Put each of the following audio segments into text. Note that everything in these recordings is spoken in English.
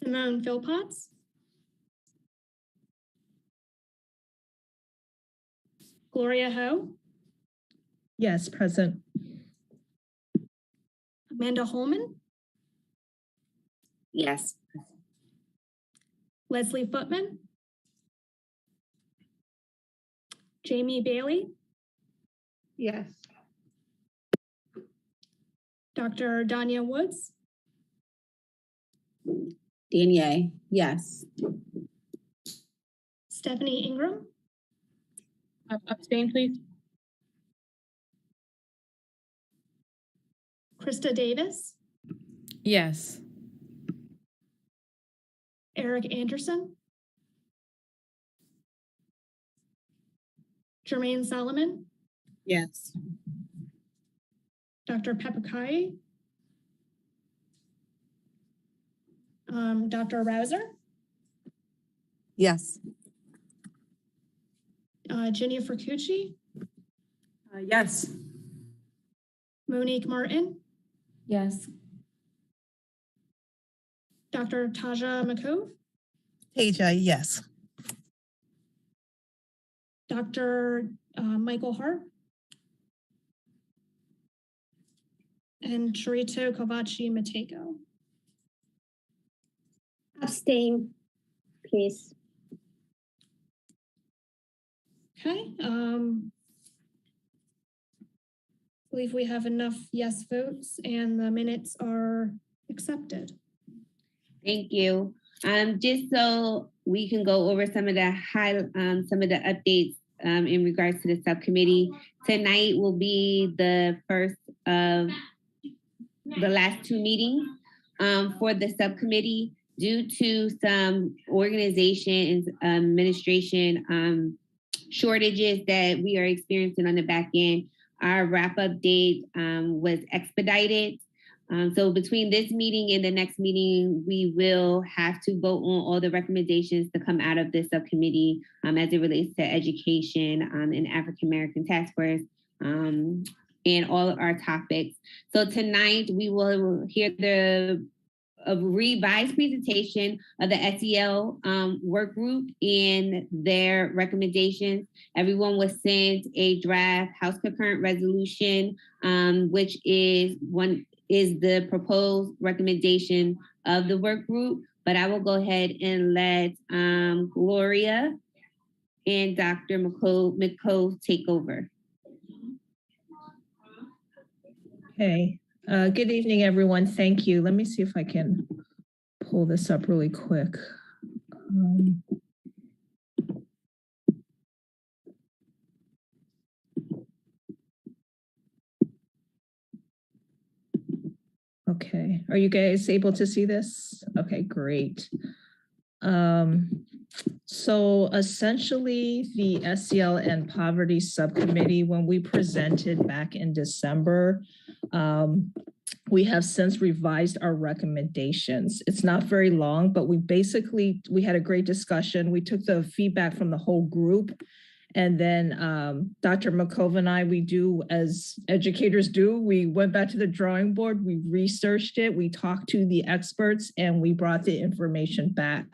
Simone Philpotts. Gloria Ho. Yes, present. Amanda Holman. Yes. Leslie Footman. Jamie Bailey. Yes. Dr. Danya Woods. Danielle, yes. Stephanie Ingram. Abstain, please. Krista Davis. Yes. Eric Anderson. Jermaine Solomon. Yes. Dr. Papakai. Dr. Rouser. Yes. Jennifer Cucci. Yes. Monique Martin. Yes. Dr. Taja McCove. Taja, yes. Dr. Michael Hart. And Charito Kovaci Mateko. Abstain, please. Okay. I believe we have enough yes votes and the minutes are accepted. Thank you. Just so we can go over some of the updates in regards to the subcommittee. Tonight will be the first of the last two meetings for the subcommittee due to some organization and administration shortages that we are experiencing on the back end. Our wrap-up date was expedited. So between this meeting and the next meeting, we will have to vote on all the recommendations to come out of this subcommittee as it relates to education and African American task force and all of our topics. So tonight we will hear a revised presentation of the SEL work group and their recommendations. Everyone was sent a draft House concurrent resolution, which is the proposed recommendation of the work group. But I will go ahead and let Gloria and Dr. McCove take over. Okay. Good evening, everyone. Thank you. Let me see if I can pull this up really quick. Okay. Are you guys able to see this? Okay, great. So essentially the SEL and Poverty Subcommittee, when we presented back in December, we have since revised our recommendations. It's not very long, but we had a great discussion. We took the feedback from the whole group. And then Dr. McCove and I, we do as educators do, we went back to the drawing board, we researched it, we talked to the experts, and we brought the information back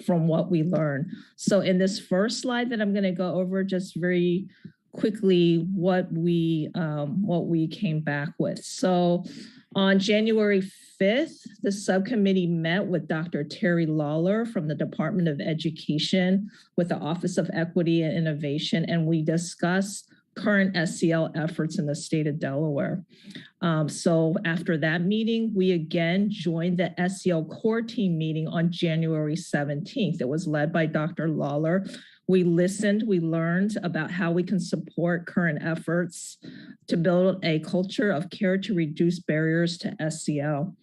from what we learned. So in this first slide that I'm gonna go over just very quickly what we came back with. So on January 5th, the subcommittee met with Dr. Terry Lawler from the Department of Education with the Office of Equity and Innovation, and we discussed current SEL efforts in the state of Delaware. So after that meeting, we again joined the SEL core team meeting on January 17th. It was led by Dr. Lawler. We listened, we learned about how we can support current efforts to build a culture of care to reduce barriers to SEL.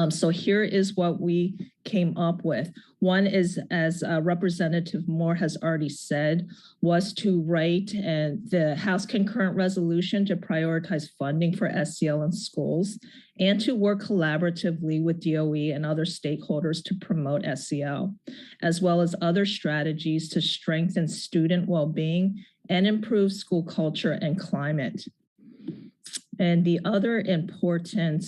So here is what we came up with. One is, as Representative Moore has already said, was to write the House concurrent resolution to prioritize funding for SEL in schools and to work collaboratively with DOE and other stakeholders to promote SEL, as well as other strategies to strengthen student well-being and improve school culture and climate. And the other important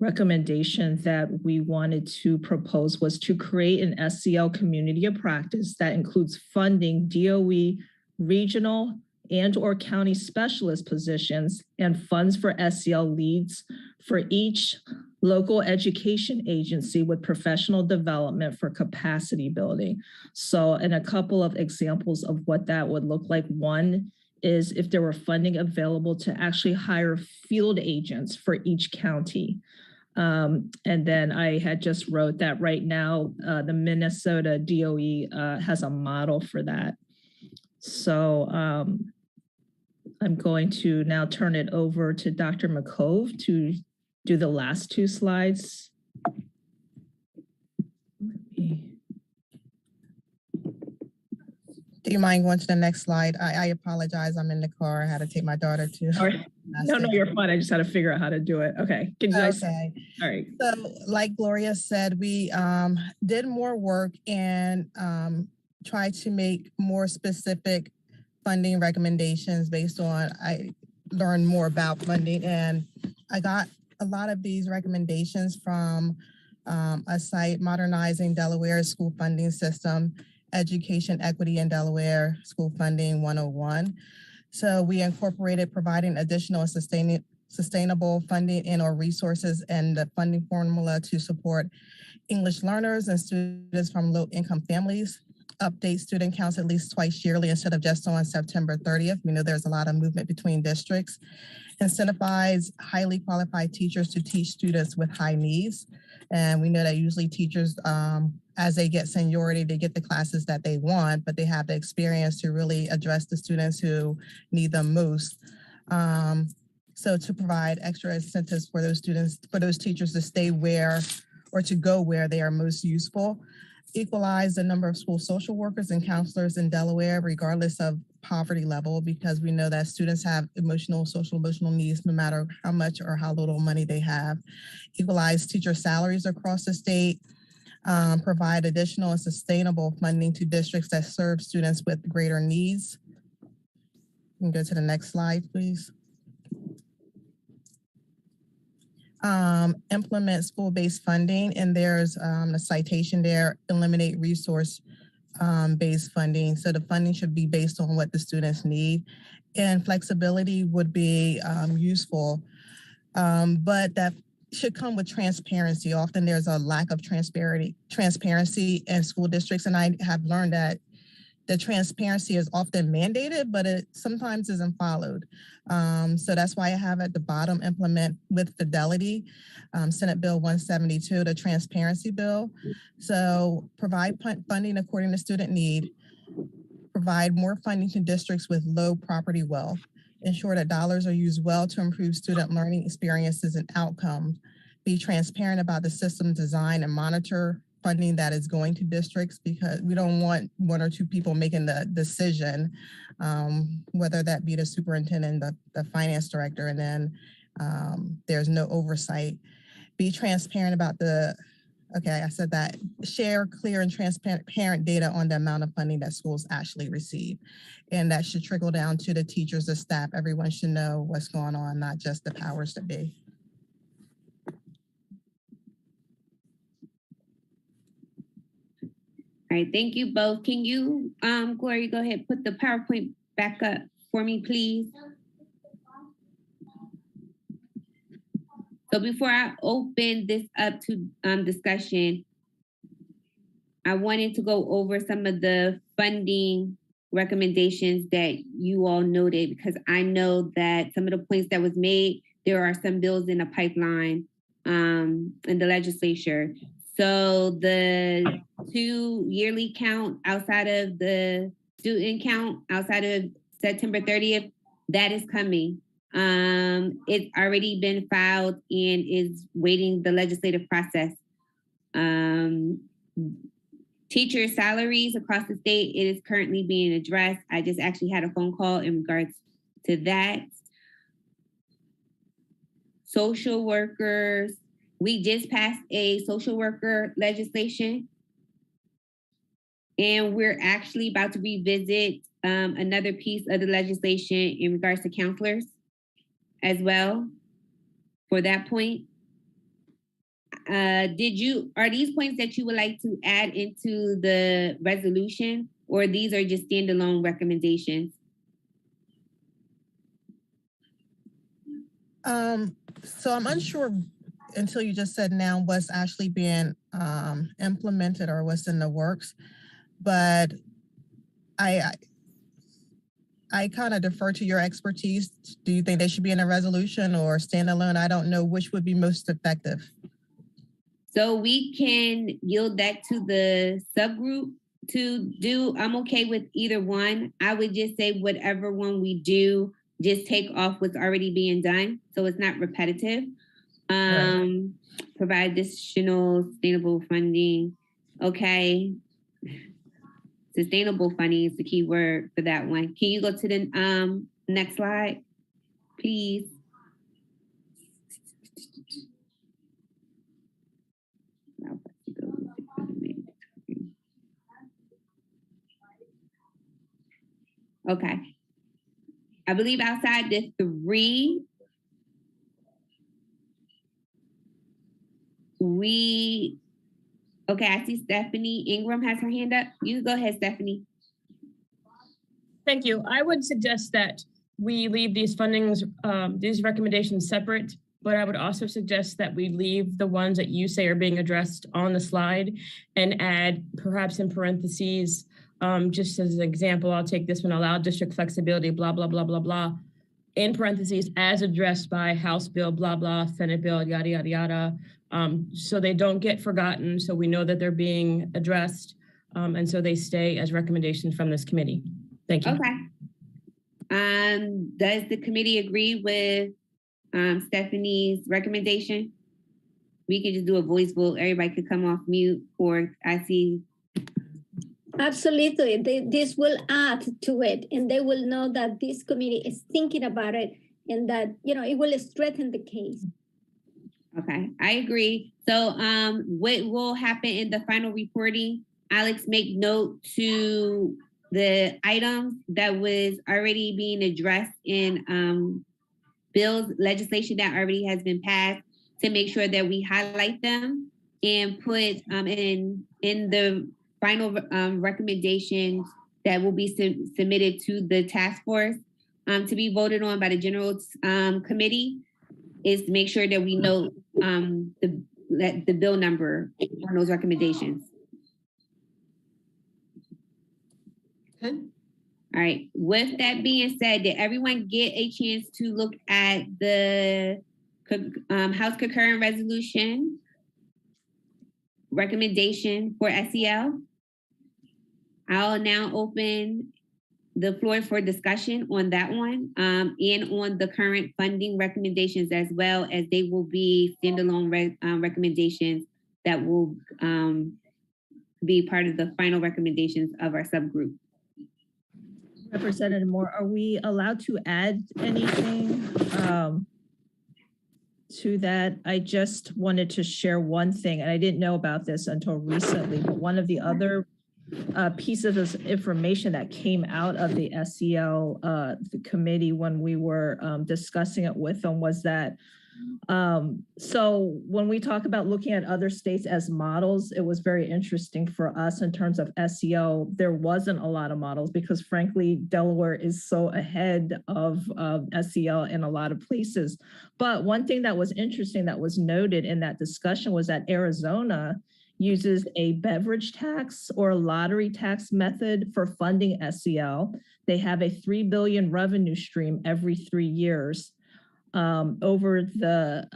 recommendation that we wanted to propose was to create an SEL community of practice that includes funding DOE regional and/or county specialist positions and funds for SEL leads for each local education agency with professional development for capacity building. So, and a couple of examples of what that would look like. One is if there were funding available to actually hire field agents for each county. And then I had just wrote that right now, the Minnesota DOE has a model for that. So I'm going to now turn it over to Dr. McCove to do the last two slides. Do you mind going to the next slide? I apologize. I'm in the car. I had to take my daughter to. No, you're fine. I just had to figure out how to do it. Okay. Can you guys? Okay. All right. So like Gloria said, we did more work and tried to make more specific funding recommendations based on, I learned more about funding, and I got a lot of these recommendations from a site, Modernizing Delaware's School Funding System, Education Equity in Delaware, School Funding 101. So we incorporated providing additional and sustainable funding and or resources and the funding formula to support English learners and students from low-income families. Update student counts at least twice yearly instead of just on September 30th. We know there's a lot of movement between districts. Incentivize highly qualified teachers to teach students with high needs. And we know that usually teachers, as they get seniority, they get the classes that they want, but they have the experience to really address the students who need them most. So to provide extra incentives for those students, for those teachers to stay where or to go where they are most useful. Equalize the number of school social workers and counselors in Delaware, regardless of poverty level, because we know that students have social emotional needs no matter how much or how little money they have. Equalize teacher salaries across the state. Provide additional and sustainable funding to districts that serve students with greater needs. You can go to the next slide, please. Implement school-based funding, and there's a citation there, eliminate resource-based funding. So the funding should be based on what the students need, and flexibility would be useful, but that should come with transparency. Often there's a lack of transparency in school districts, and I have learned that the transparency is often mandated, but it sometimes isn't followed. So that's why I have at the bottom, implement with fidelity, Senate Bill 172, the transparency bill. So provide funding according to student need, provide more funding to districts with low property wealth, ensure that dollars are used well to improve student learning experiences and outcomes, be transparent about the system design and monitor funding that is going to districts, because we don't want one or two people making the decision, whether that be the superintendent, the finance director, and then there's no oversight. Be transparent about I said that, share clear and transparent data on the amount of funding that schools actually receive. And that should trickle down to the teachers, the staff. Everyone should know what's going on, not just the powers that be. All right, thank you both. Can you, Gloria, go ahead, put the PowerPoint back up for me, please? So before I open this up to discussion, I wanted to go over some of the funding recommendations that you all noted, because I know that some of the points that was made, there are some bills in the pipeline in the legislature. So the 2 yearly count outside of the student count, outside of September 30th, that is coming. It's already been filed and is waiting the legislative process. Teacher salaries across the state, it is currently being addressed. I just actually had a phone call in regards to that. Social workers, we just passed a social worker legislation, and we're actually about to revisit another piece of the legislation in regards to counselors as well for that point. are these points that you would like to add into the resolution, or these are just standalone recommendations? So I'm unsure until you just said now what's actually being implemented or what's in the works, but I kind of defer to your expertise. Do you think they should be in a resolution or standalone? I don't know which would be most effective. So we can yield that to the subgroup to do. I'm okay with either one. I would just say whatever one we do, just take off what's already being done, so it's not repetitive. Right. Provide additional sustainable funding. Okay. Sustainable funding is the key word for that one. Can you go to the next slide, please? Okay. I believe outside the three, okay, I see Stephanie Ingram has her hand up. You go ahead, Stephanie. Thank you. I would suggest that we leave these fundings, these recommendations separate, but I would also suggest that we leave the ones that you say are being addressed on the slide and add perhaps in parentheses, just as an example, I'll take this one, allow district flexibility, blah, blah, blah, blah, blah, in parentheses, as addressed by House Bill, blah, blah, Senate Bill, yada, yada, yada. So they don't get forgotten. So we know that they're being addressed. And so they stay as recommendations from this committee. Thank you. Okay. Does the committee agree with Stephanie's recommendation? We can just do a voice vote. Everybody could come off mute, or I see. Absolutely. This will add to it, and they will know that this committee is thinking about it, and that, you know, it will strengthen the case. Okay, I agree. So what will happen in the final reporting? Alex, make note to the items that was already being addressed in bills, legislation that already has been passed, to make sure that we highlight them and put in the final recommendations that will be submitted to the task force to be voted on by the general committee, is to make sure that we note the bill number on those recommendations. Okay. All right. With that being said, did everyone get a chance to look at the House concurrent resolution recommendation for SEL? I'll now open the floor for discussion on that one and on the current funding recommendations, as well as they will be standalone recommendations that will be part of the final recommendations of our subgroup. Representative Moore, are we allowed to add anything to that? I just wanted to share one thing, and I didn't know about this until recently, but one of the other pieces of information that came out of the SEL the committee when we were discussing it with them was that so when we talk about looking at other states as models, it was very interesting for us in terms of SEL. There wasn't a lot of models because frankly, Delaware is so ahead of SEL in a lot of places. But one thing that was interesting that was noted in that discussion was that Arizona uses a beverage tax or lottery tax method for funding SEL. They have a $3 billion revenue stream every 3 years. Over the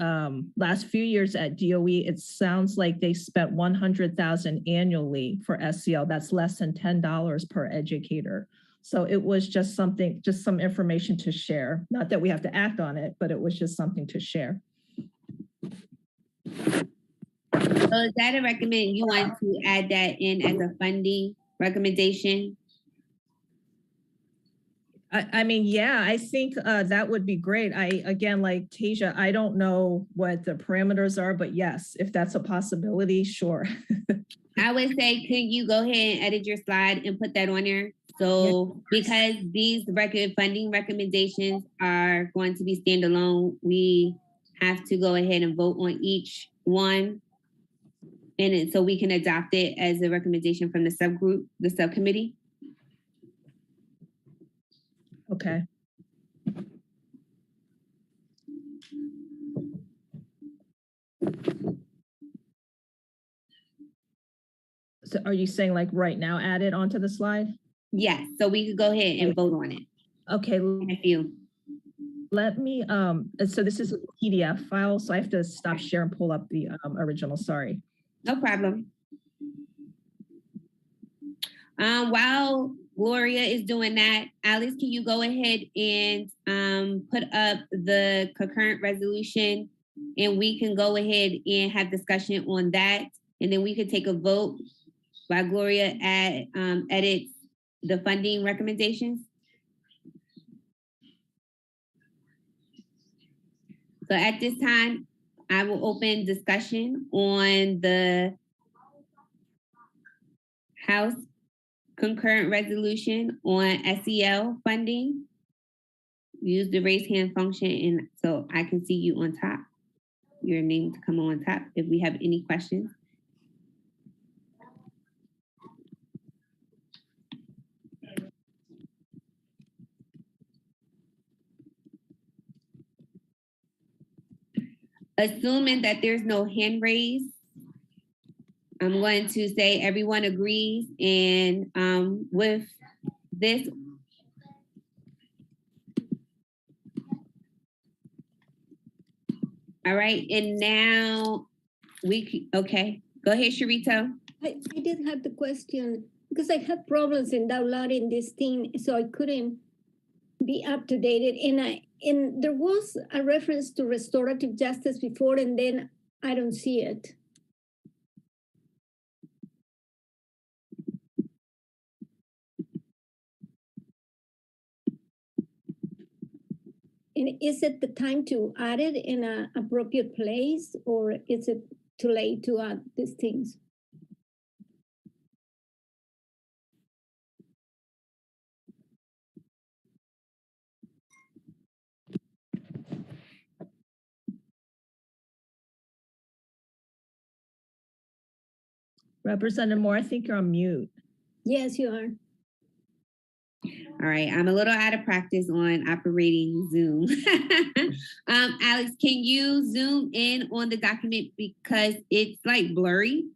last few years at DOE, it sounds like they spent $100,000 annually for SEL. That's less than $10 per educator. So it was just something, just some information to share. Not that we have to act on it, but it was just something to share. So is that a recommend, you want to add that in as a funding recommendation? I mean, yeah, I think that would be great. Again, like Tasia, I don't know what the parameters are, but yes, if that's a possibility, sure. I would say, can you go ahead and edit your slide and put that on there? So because these funding recommendations are going to be standalone, we have to go ahead and vote on each one so we can adopt it as a recommendation from the subcommittee. Okay. So are you saying like right now add it onto the slide? Yes, so we could go ahead and vote on it. Okay, Thank you. let me, so this is a PDF file, so I have to stop share and pull up the original, sorry. No problem. While Gloria is doing that, Alice, can you go ahead and put up the concurrent resolution, and we can go ahead and have discussion on that, and then we could take a vote while Gloria edits the funding recommendations. So at this time, I will open discussion on the House concurrent resolution on SEL funding. Use the raise hand function, and so I can see you on top, your name to come on top if we have any questions. Assuming that there's no hand raise, I'm going to say everyone agrees, and with this, all right, and now okay, go ahead, Sharito. I did have the question because I had problems in downloading this thing, so I couldn't be up to date. And there was a reference to restorative justice before, and then I don't see it. And is it the time to add it in an appropriate place, or is it too late to add these things? Representative Moore, I think you're on mute. Yes, you are. All right, I'm a little out of practice on operating Zoom. Alex, can you zoom in on the document because it's like blurry?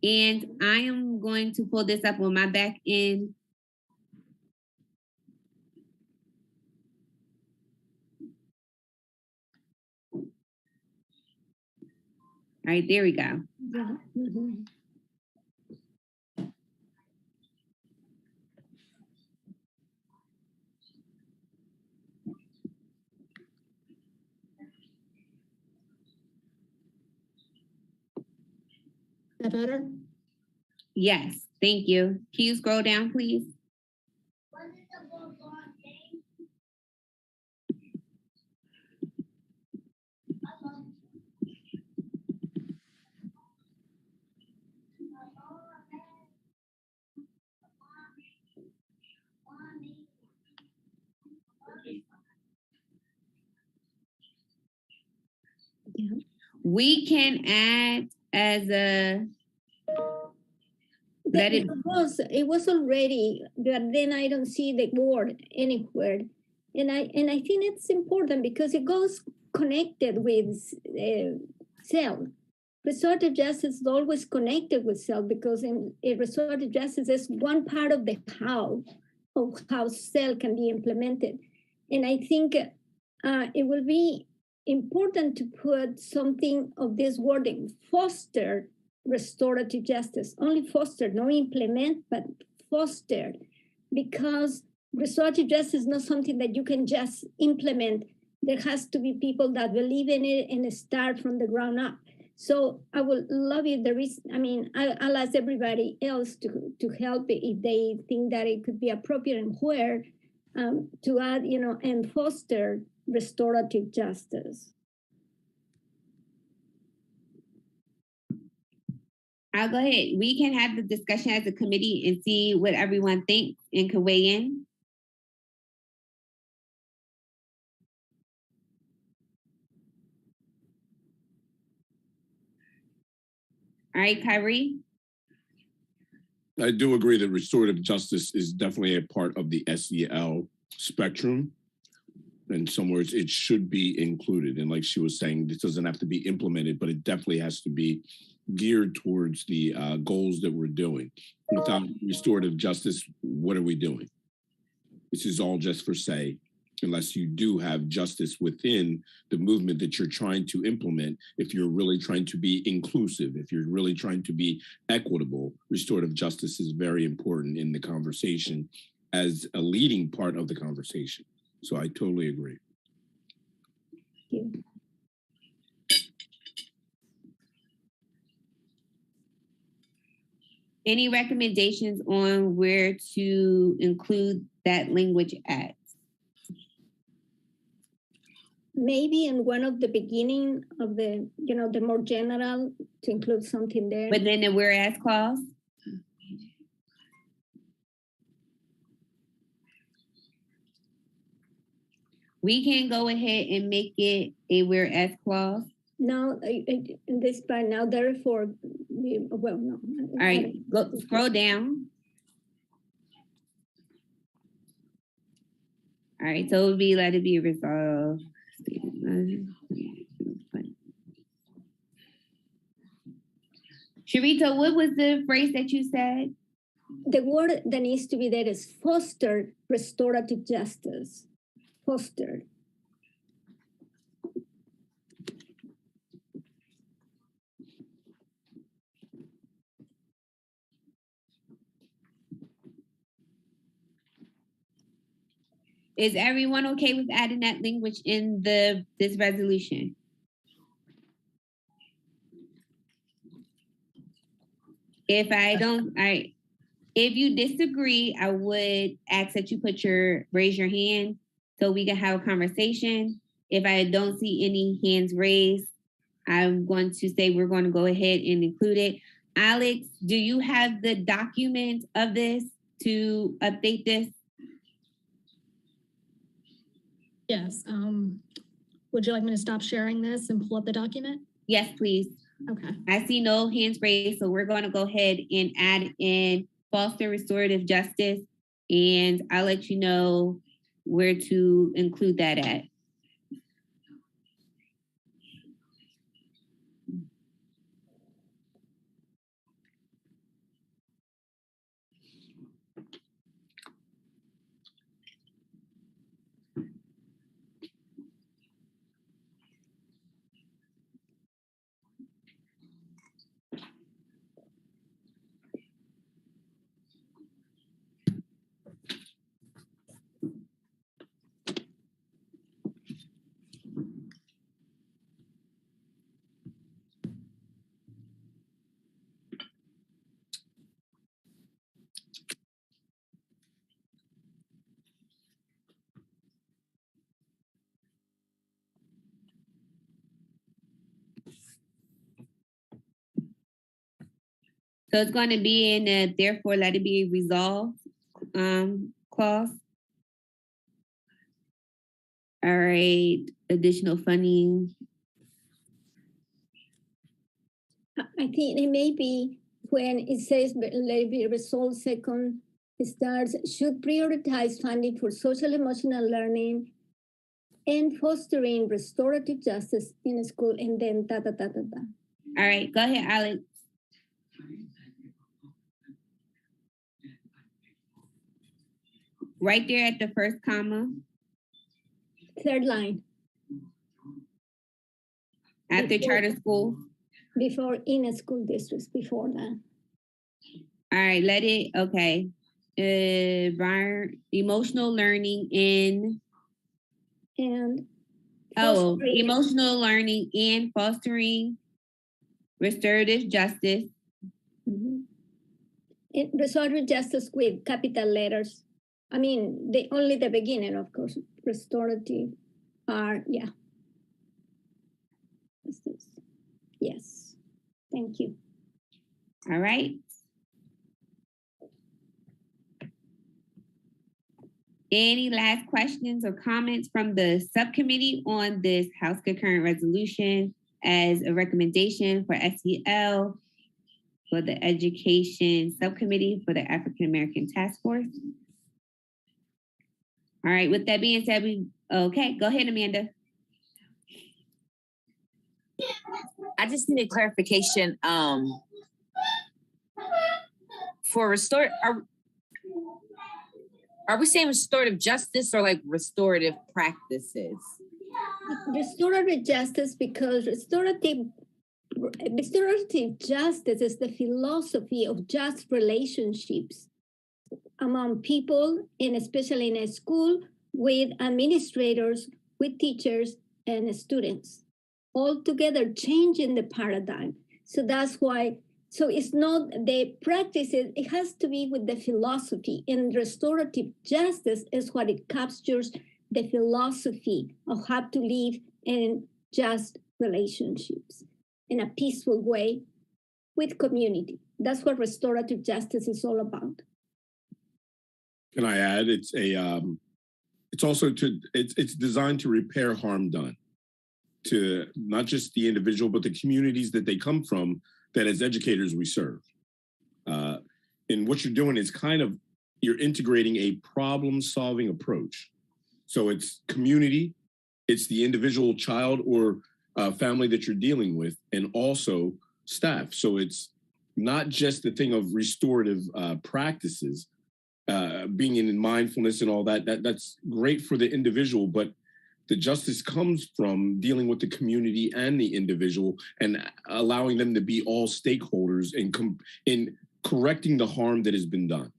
And I am going to pull this up on my back end. All right, there we go. Yeah. Mm-hmm. Is that better? Yes, thank you. Can you scroll down, please? Yeah. We can add as a let it. It was already, but then I don't see the word anywhere, and I think it's important because it goes connected with self. Restorative justice is always connected with self because in restorative justice is one part of the how of how self can be implemented, and I think it will be important to put something of this wording: foster restorative justice, only foster, no implement, but foster, because restorative justice is not something that you can just implement. There has to be people that believe in it and start from the ground up. So I would love if there is, I'll ask everybody else to help if they think that it could be appropriate and where to add, and foster restorative justice. I'll go ahead. We can have the discussion as a committee and see what everyone thinks and can weigh in. All right, Kyrie? I do agree that restorative justice is definitely a part of the SEL spectrum. In some words, it should be included. And like she was saying, this doesn't have to be implemented, but it definitely has to be geared towards the goals that we're doing. Without restorative justice, what are we doing? This is all just for say, unless you do have justice within the movement that you're trying to implement. If you're really trying to be inclusive, if you're really trying to be equitable, restorative justice is very important in the conversation as a leading part of the conversation. So I totally agree. Thank you. Any recommendations on where to include that language at? Maybe in one of the beginning of the, the more general, to include something there. But then the whereas clause? We can go ahead and make it a whereas clause. No, in this part now, therefore, well, no. All right, go scroll down. All right, so it would be let it be resolved. Sharita, what was the phrase that you said? The word that needs to be there is foster restorative justice. Foster. Is everyone okay with adding that language in this resolution? If you disagree, I would ask that you raise your hand so we can have a conversation. If I don't see any hands raised, I'm going to say we're going to go ahead and include it. Alex, do you have the document of this to update this? Yes. Would you like me to stop sharing this and pull up the document? Yes, please. Okay. I see no hands raised, so we're going to go ahead and add in foster restorative justice, and I'll let you know where to include that at. So it's going to be in the therefore let it be resolved clause. All right, additional funding. I think it may be when it says let it be resolved second, it starts, should prioritize funding for social emotional learning and fostering restorative justice in school, and then da. All right, go ahead, Alex. Right there at the first comma. Third line. After charter school. Before in school districts, before that. All right, let it, okay. Emotional learning in. And. Emotional learning and fostering restorative justice. Mm-hmm. Restorative justice with capital letters. I mean, only the beginning, of course. Restorative are, yeah. Yes. Thank you. All right. Any last questions or comments from the subcommittee on this House concurrent resolution as a recommendation for SEL for the Education Subcommittee for the African American Task Force. All right, with that being said, okay, go ahead, Amanda. I just need a clarification. For are we saying restorative justice or like restorative practices? Restorative justice, because restorative justice is the philosophy of just relationships among people, and especially in a school, with administrators, with teachers, and students, all together changing the paradigm. So that's why, so it's not the practices, it has to be with the philosophy. And restorative justice is what it captures the philosophy of how to live in just relationships in a peaceful way with community. That's what restorative justice is all about. Can I add? It's also it's designed to repair harm done to not just the individual, but the communities that they come from, that as educators we serve. And what you're doing is you're integrating a problem-solving approach. So it's community, it's the individual child or family that you're dealing with, and also staff. So it's not just the thing of restorative practices, being in mindfulness and all that. That's great for the individual, but the justice comes from dealing with the community and the individual and allowing them to be all stakeholders in correcting the harm that has been done.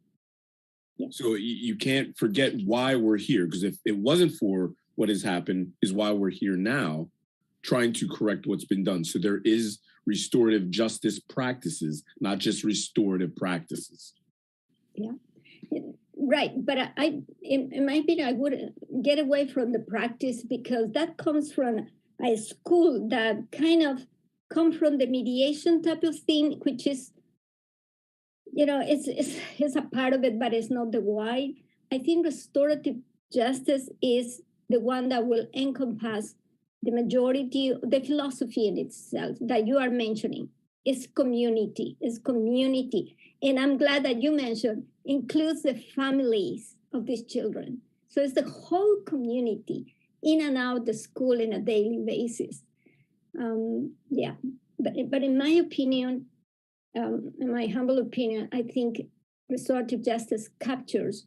Yeah. So you can't forget why we're here, because if it wasn't for what has happened, is why we're here now, trying to correct what's been done. So there is restorative justice practices, not just restorative practices. Yeah. Right, but in my opinion, I would get away from the practice, because that comes from a school that kind of come from the mediation type of thing, which is, it's a part of it, but it's not the why. I think restorative justice is the one that will encompass the majority, the philosophy in itself that you are mentioning. It's community. And I'm glad that you mentioned includes the families of these children. So it's the whole community in and out the school on a daily basis. But in my opinion, in my humble opinion, I think restorative justice captures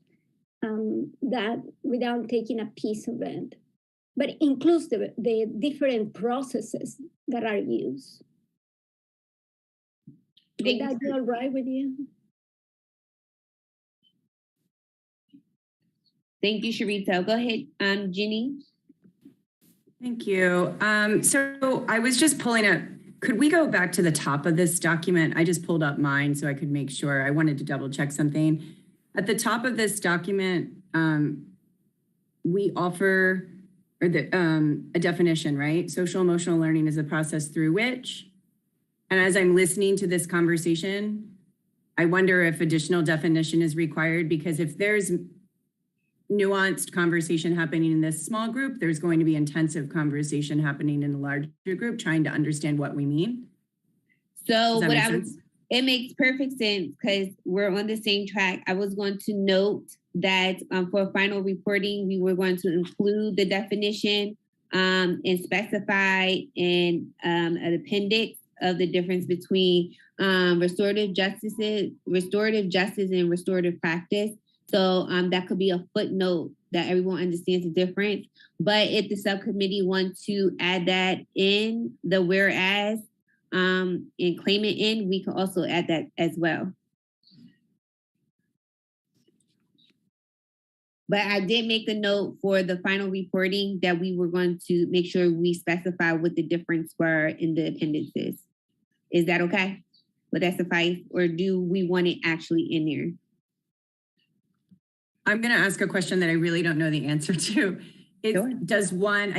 that without taking a piece of it, but it includes the different processes that are used. Is that all right with you? Thank you, Sharita. Go ahead, Jenny. Thank you. So I was just pulling up, could we go back to the top of this document? I just pulled up mine so I could make sure. I wanted to double check something. At the top of this document, we offer a definition, right? Social emotional learning is a process through which, and as I'm listening to this conversation, I wonder if additional definition is required, because if there's nuanced conversation happening in this small group, there's going to be intensive conversation happening in a larger group, trying to understand what we mean. So it makes perfect sense, because we're on the same track. I was going to note that for final reporting, we were going to include the definition and specify in an appendix of the difference between restorative justice and restorative practice. So that could be a footnote that everyone understands the difference. But if the subcommittee wants to add that in the whereas and claim it in, we can also add that as well. But I did make a note for the final reporting that we were going to make sure we specify what the difference were in the appendices. Is that okay? Would that suffice? Or do we want it actually in there? I'm going to ask a question that I really don't know the answer to. Sure. Does one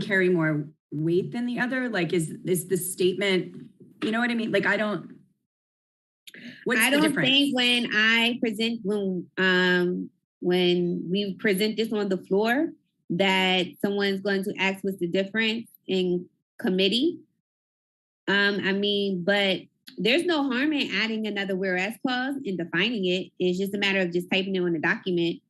carry more weight than the other? Like, is the statement, you know what I mean? Like, I don't think when we present this on the floor that someone's going to ask what's the difference in committee. But there's no harm in adding another whereas clause and defining it. It's just a matter of just typing it on the document.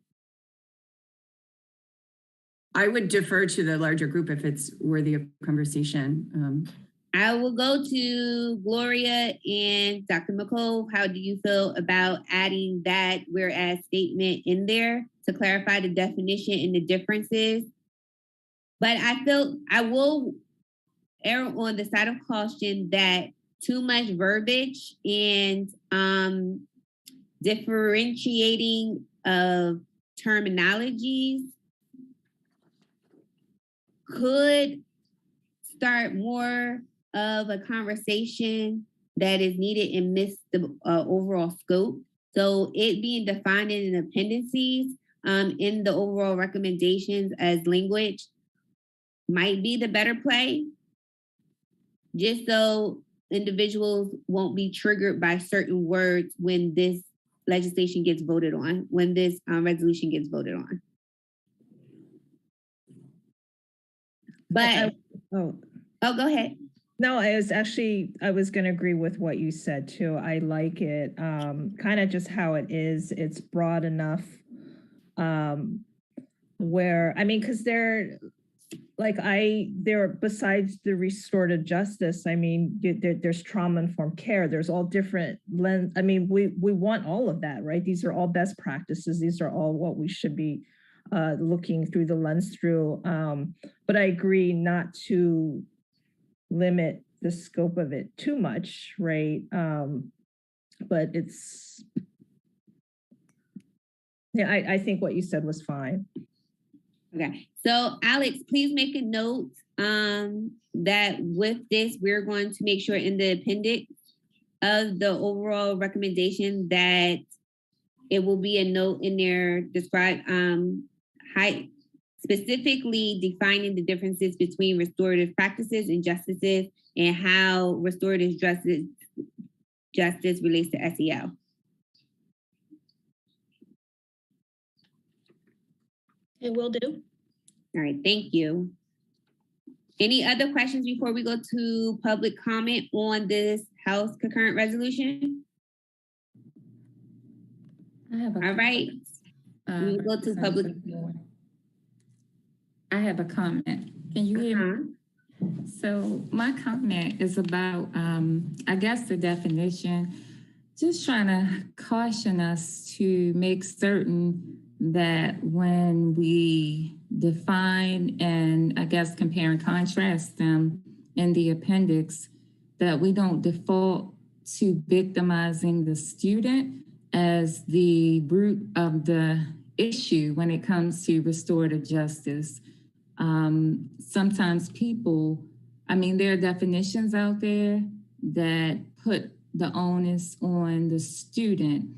I would defer to the larger group if it's worthy of conversation. I will go to Gloria and Dr. McCove. How do you feel about adding that whereas statement in there to clarify the definition and the differences? But I feel I will err on the side of caution that too much verbiage and differentiating of terminologies could start more of a conversation that is needed and miss the overall scope. So it being defined in appendices in the overall recommendations as language might be the better play, just so individuals won't be triggered by certain words when this legislation gets voted on, when this resolution gets voted on. But, go ahead. No, I was going to agree with what you said too. I like it, kind of just how it is. It's broad enough where, I mean, because there, besides the restorative justice, I mean, there's trauma-informed care. There's all different lens. I mean, we want all of that, right? These are all best practices. These are all what we should be looking through the lens through. But I agree not to limit the scope of it too much, right? But it's, yeah, I think what you said was fine. Okay, so Alex, please make a note that with this, we're going to make sure in the appendix of the overall recommendation that it will be a note in there specifically defining the differences between restorative practices and justices and how restorative justice relates to SEL. It will do. All right, thank you. Any other questions before we go to public comment on this House concurrent resolution? I have a All right, we will go to public. I have a comment. Can you hear me? So my comment is about, I guess the definition, just trying to caution us to make certain that when we define and I guess compare and contrast them in the appendix, that we don't default to victimizing the student as the root of the issue when it comes to restorative justice. Sometimes people, I mean, there are definitions out there that put the onus on the student,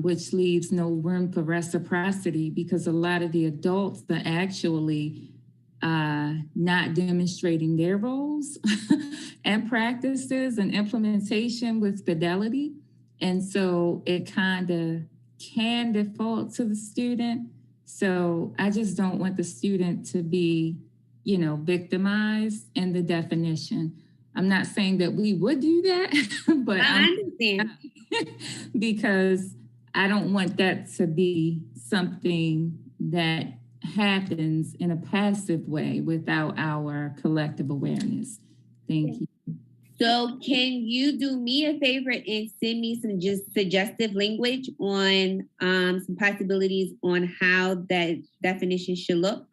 which leaves no room for reciprocity because a lot of the adults are actually not demonstrating their roles and practices and implementation with fidelity. And so it kind of can default to the student. So I just don't want the student to be, victimized in the definition. I'm not saying that we would do that, but I understand. Because I don't want that to be something that happens in a passive way without our collective awareness. Thank you. So can you do me a favor and send me some just suggestive language on some possibilities on how that definition should look?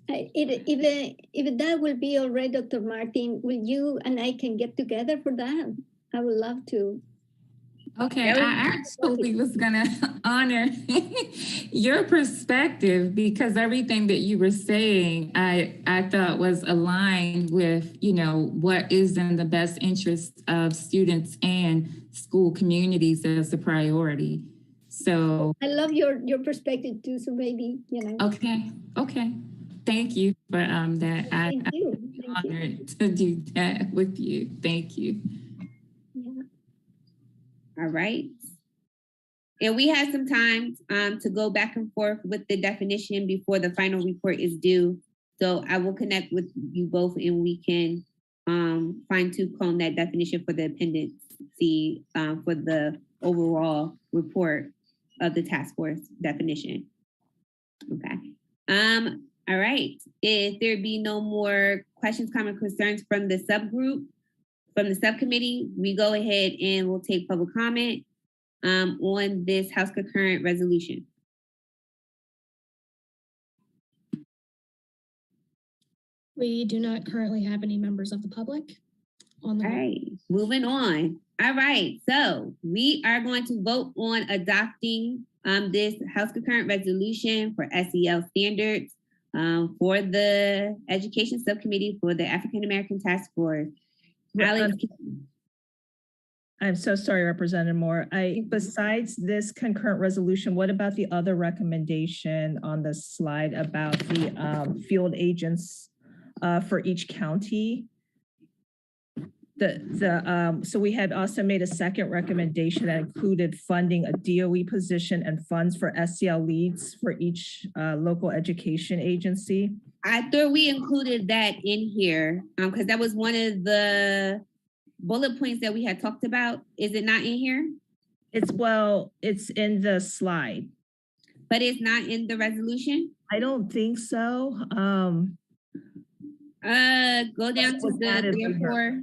If that will be all right, Dr. Martin, will you and I can get together for that? I would love to. Okay, I actually was gonna honor your perspective because everything that you were saying, I thought was aligned with, what is in the best interest of students and school communities as a priority. So I love your perspective too. So maybe, Okay. Thank you for that. Thank you. I'm honored to do that with you. Thank you. Yeah. All right. And we have some time to go back and forth with the definition before the final report is due. So I will connect with you both and we can fine tooth comb that definition for the appendice for the overall report of the task force definition. Okay. All right. If there be no more questions, comments, concerns from the subgroup, from the subcommittee, we go ahead and we'll take public comment on this House concurrent resolution. We do not currently have any members of the public on the. All right, moving on. All right, so we are going to vote on adopting this House concurrent resolution for SEL standards for the Education Subcommittee for the African American Task Force. Alex, I'm so sorry, Representative Moore. Besides this concurrent resolution, what about the other recommendation on the slide about the field agents for each county? So we had also made a second recommendation that included funding a DOE position and funds for SEL leads for each local education agency. I thought we included that in here because that was one of the bullet points that we had talked about. Is it not in here? It's in the slide. But it's not in the resolution? I don't think so. Go down to the therefore.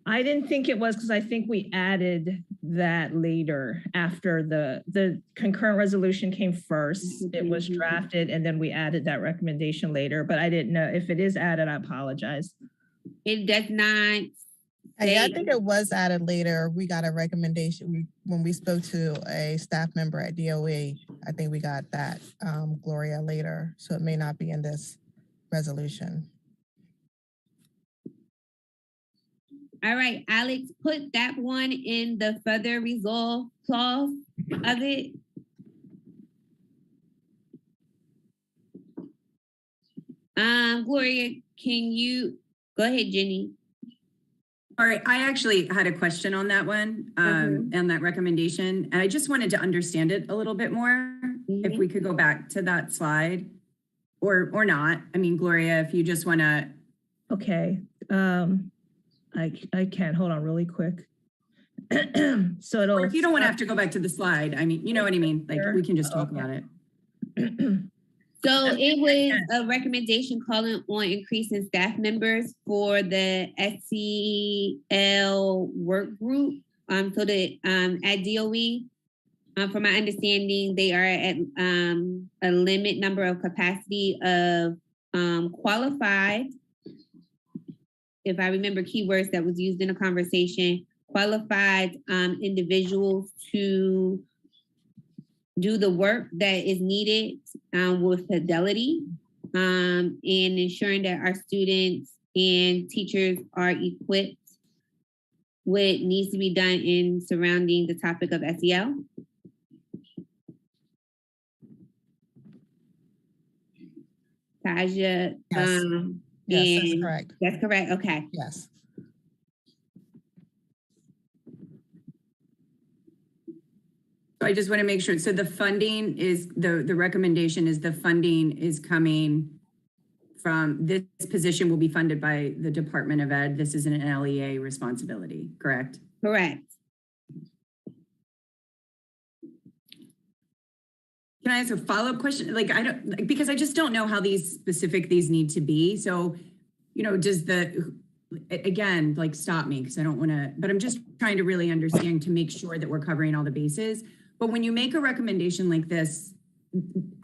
I didn't think it was because I think we added that later after the concurrent resolution came first. It was drafted and then we added that recommendation later, but I didn't know if it is added, I apologize. It does not. I think it was added later. We got a recommendation when we spoke to a staff member at DOE. I think we got that, Gloria, later. So it may not be in this resolution. All right, Alex, put that one in the further resolve clause of it. Gloria, can you go ahead, Jenny? All right, I actually had a question on that one, and that recommendation, and I just wanted to understand it a little bit more. If we could go back to that slide, or not. I mean, Gloria, if you just want to. Okay. I can't, hold on really quick. So Or if you don't want to have to go back to the slide, I mean, you know what I mean? Like we can just talk about it. So it was a recommendation calling on increasing staff members for the SEL work group. So that at DOE, from my understanding, they are at a limit number of capacity of qualified, if I remember keywords that was used in a conversation, qualified individuals to do the work that is needed with fidelity and ensuring that our students and teachers are equipped with needs to be done in surrounding the topic of SEL. Taja, Yes. Yes, that's correct. That's correct. Okay. Yes. So I just want to make sure. So the funding is the recommendation is the funding is coming from this position will be funded by the Department of Ed. This isn't an LEA responsibility, correct? Correct. Can I ask a follow-up question? Like, because I just don't know how these need to be. So, you know, does again, like stop me because I don't want to, but I'm just trying to really understand to make sure that we're covering all the bases. But when you make a recommendation like this,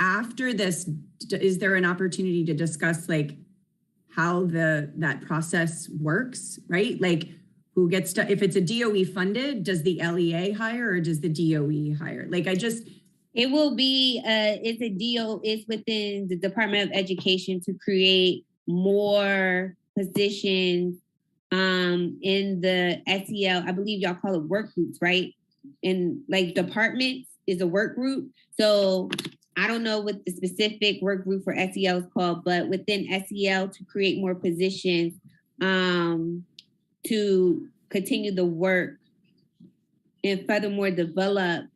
after this, is there an opportunity to discuss like how that process works, right? Like who gets to, if it's a DOE funded, does the LEA hire or does the DOE hire? Like it will be, it's within the Department of Education to create more positions in the SEL. I believe y'all call it work groups, right? And like departments is a work group. So I don't know what the specific work group for SEL is called, but within SEL to create more positions to continue the work and furthermore develop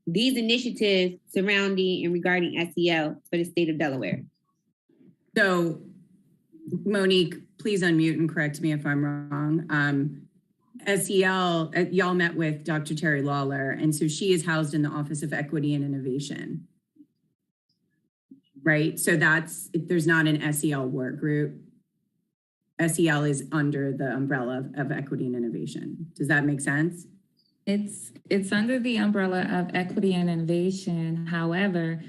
these initiatives surrounding and regarding SEL for the state of Delaware. So, Monique, please unmute and correct me if I'm wrong. SEL, y'all met with Dr. Terry Lawler, and so she is housed in the Office of Equity and Innovation, right? So there's not an SEL work group. SEL is under the umbrella of Equity and Innovation. Does that make sense? It's under the umbrella of Equity and Innovation. However,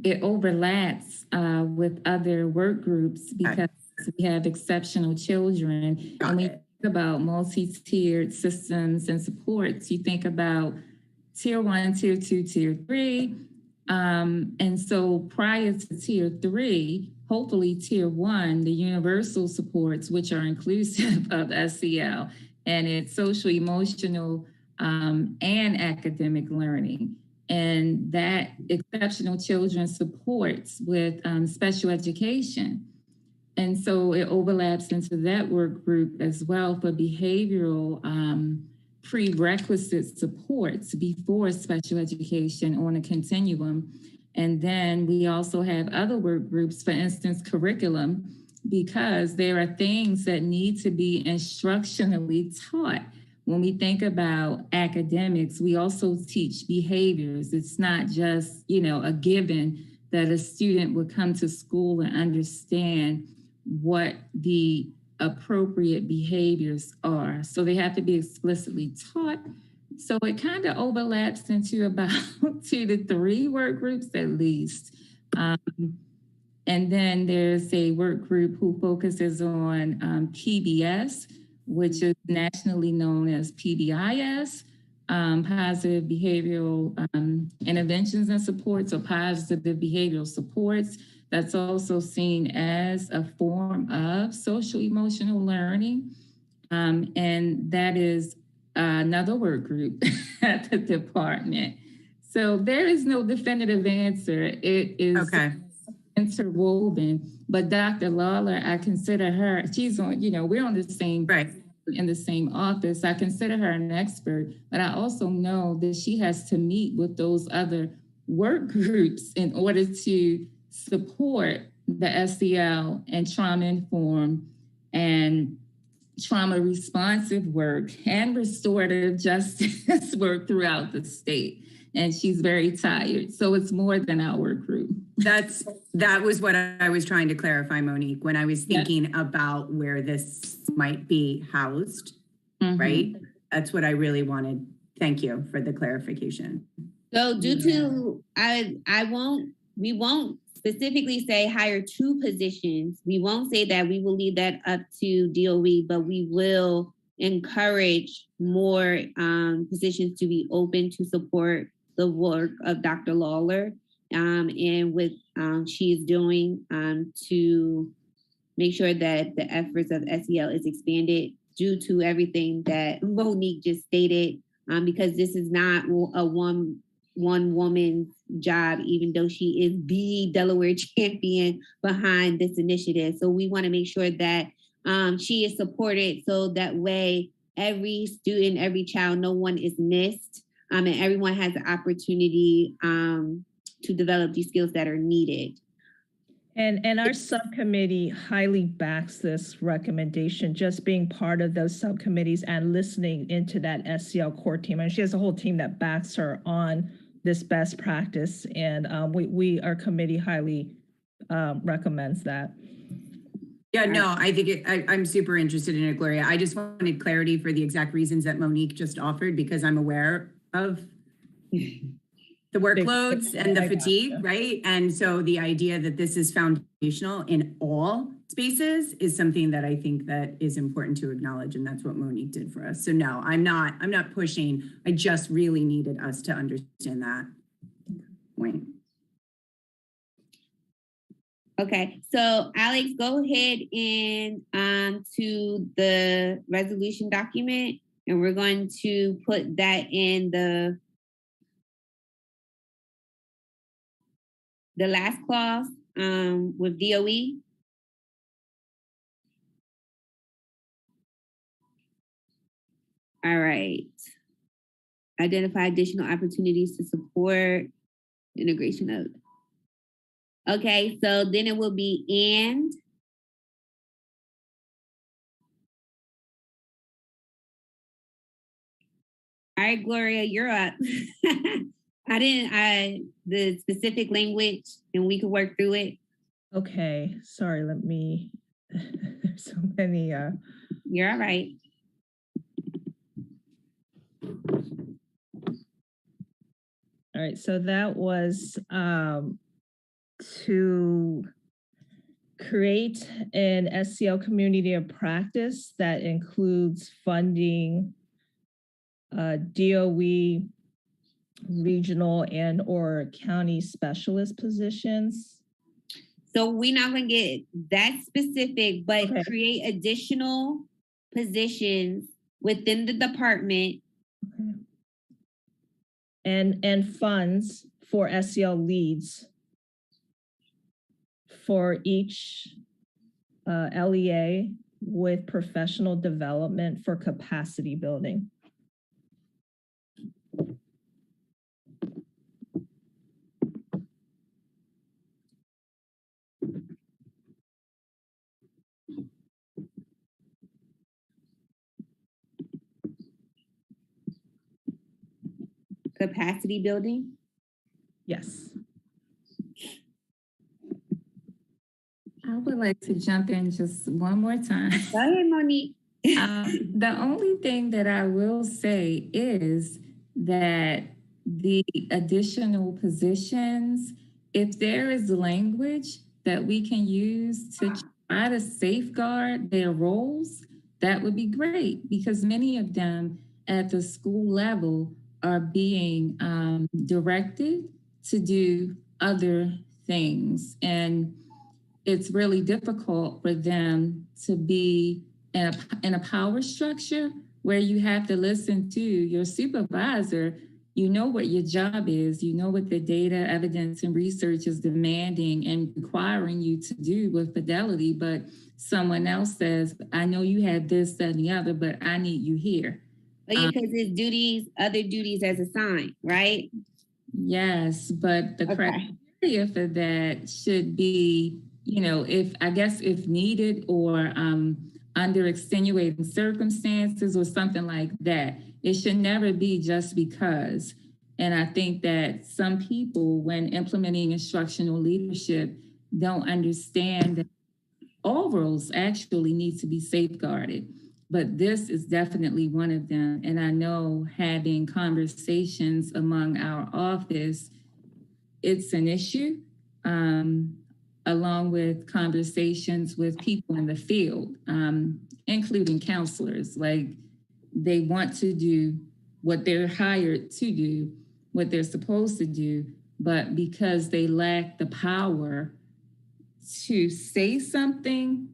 it overlaps with other work groups because we have exceptional children. And we think about multi-tiered systems and supports. You think about tier 1, tier 2, tier 3. And so prior to tier 3, hopefully tier 1, the universal supports, which are inclusive of SEL, and it's social, emotional, and academic learning. And that exceptional children supports with special education. And so it overlaps into that work group as well for behavioral prerequisite supports before special education on a continuum. And then we also have other work groups, for instance, curriculum, because there are things that need to be instructionally taught. When we think about academics, we also teach behaviors. It's not just, a given that a student would come to school and understand what the appropriate behaviors are. So they have to be explicitly taught. So it kind of overlaps into about 2 to 3 work groups at least. And then there's a work group who focuses on PBS, which is nationally known as PBIS, positive behavioral interventions and supports, or positive behavioral supports. That's also seen as a form of social emotional learning. And that is another work group at the department. So there is no definitive answer. It is interwoven. But Dr. Lawler, I consider her, she's on, we're on the same, in the same office. I consider her an expert, but I also know that she has to meet with those other work groups in order to support the SEL and trauma-informed and trauma-responsive work and restorative justice work throughout the state. And she's very tired. So it's more than our work group. That was what I was trying to clarify, Monique, when I was thinking about where this might be housed, right? That's what I really wanted. Thank you for the clarification. So we won't specifically say hire 2 positions. We won't say that. We will leave that up to DOE, but we will encourage more positions to be open to support the work of Dr. Lawler and what she is doing to make sure that the efforts of SEL is expanded due to everything that Monique just stated, because this is not a one woman's job, even though she is the Delaware champion behind this initiative. So we want to make sure that she is supported so that way every student, every child, no one is missed, and everyone has the opportunity to develop these skills that are needed. And our subcommittee highly backs this recommendation, just being part of those subcommittees and listening into that SEL core team. And she has a whole team that backs her on this best practice. And our committee highly recommends that. Yeah, no, I think I'm super interested in it, Gloria. I just wanted clarity for the exact reasons that Monique just offered, because I'm aware of the workloads and the fatigue, right? And so the idea that this is foundational in all spaces is something that I think that is important to acknowledge, and that's what Monique did for us. So no, I'm not pushing. I just really needed us to understand that point. Okay, so Alex, go ahead and to the resolution document, and we're going to put that in the last clause with DOE. All right. Identify additional opportunities to support integration of. Okay, so then it will be and. All right, Gloria, you're up. The specific language, and we can work through it. Okay, sorry, let me, there's so many. You're all right. All right, so that was to create an SCL community of practice that includes funding DOE regional and or county specialist positions. So we're not going to get that specific, but Okay. create additional positions within the department. Okay. And funds for SCL leads for each LEA with professional development for capacity building. Capacity building? Yes. I would like to jump in just one more time. Go ahead, Monique. The only thing that I will say is that the additional positions, if there is language that we can use to try to safeguard their roles, that would be great, because many of them at the school level are being directed to do other things. And it's really difficult for them to be in a power structure where you have to listen to your supervisor. You know what your job is, you know what the data, evidence, and research is demanding and requiring you to do with fidelity, but someone else says, I know you have this, that, and the other, but I need you here. Oh, yeah, because it's duties, other duties as assigned, right? Yes, but the criteria for that should be, if needed or under extenuating circumstances or something like that. It should never be just because. And I think that some people, when implementing instructional leadership, don't understand that all roles actually need to be safeguarded. But this is definitely one of them. And I know, having conversations among our office, it's an issue, along with conversations with people in the field, including counselors. Like, they want to do what they're hired to do, what they're supposed to do, but because they lack the power to say something,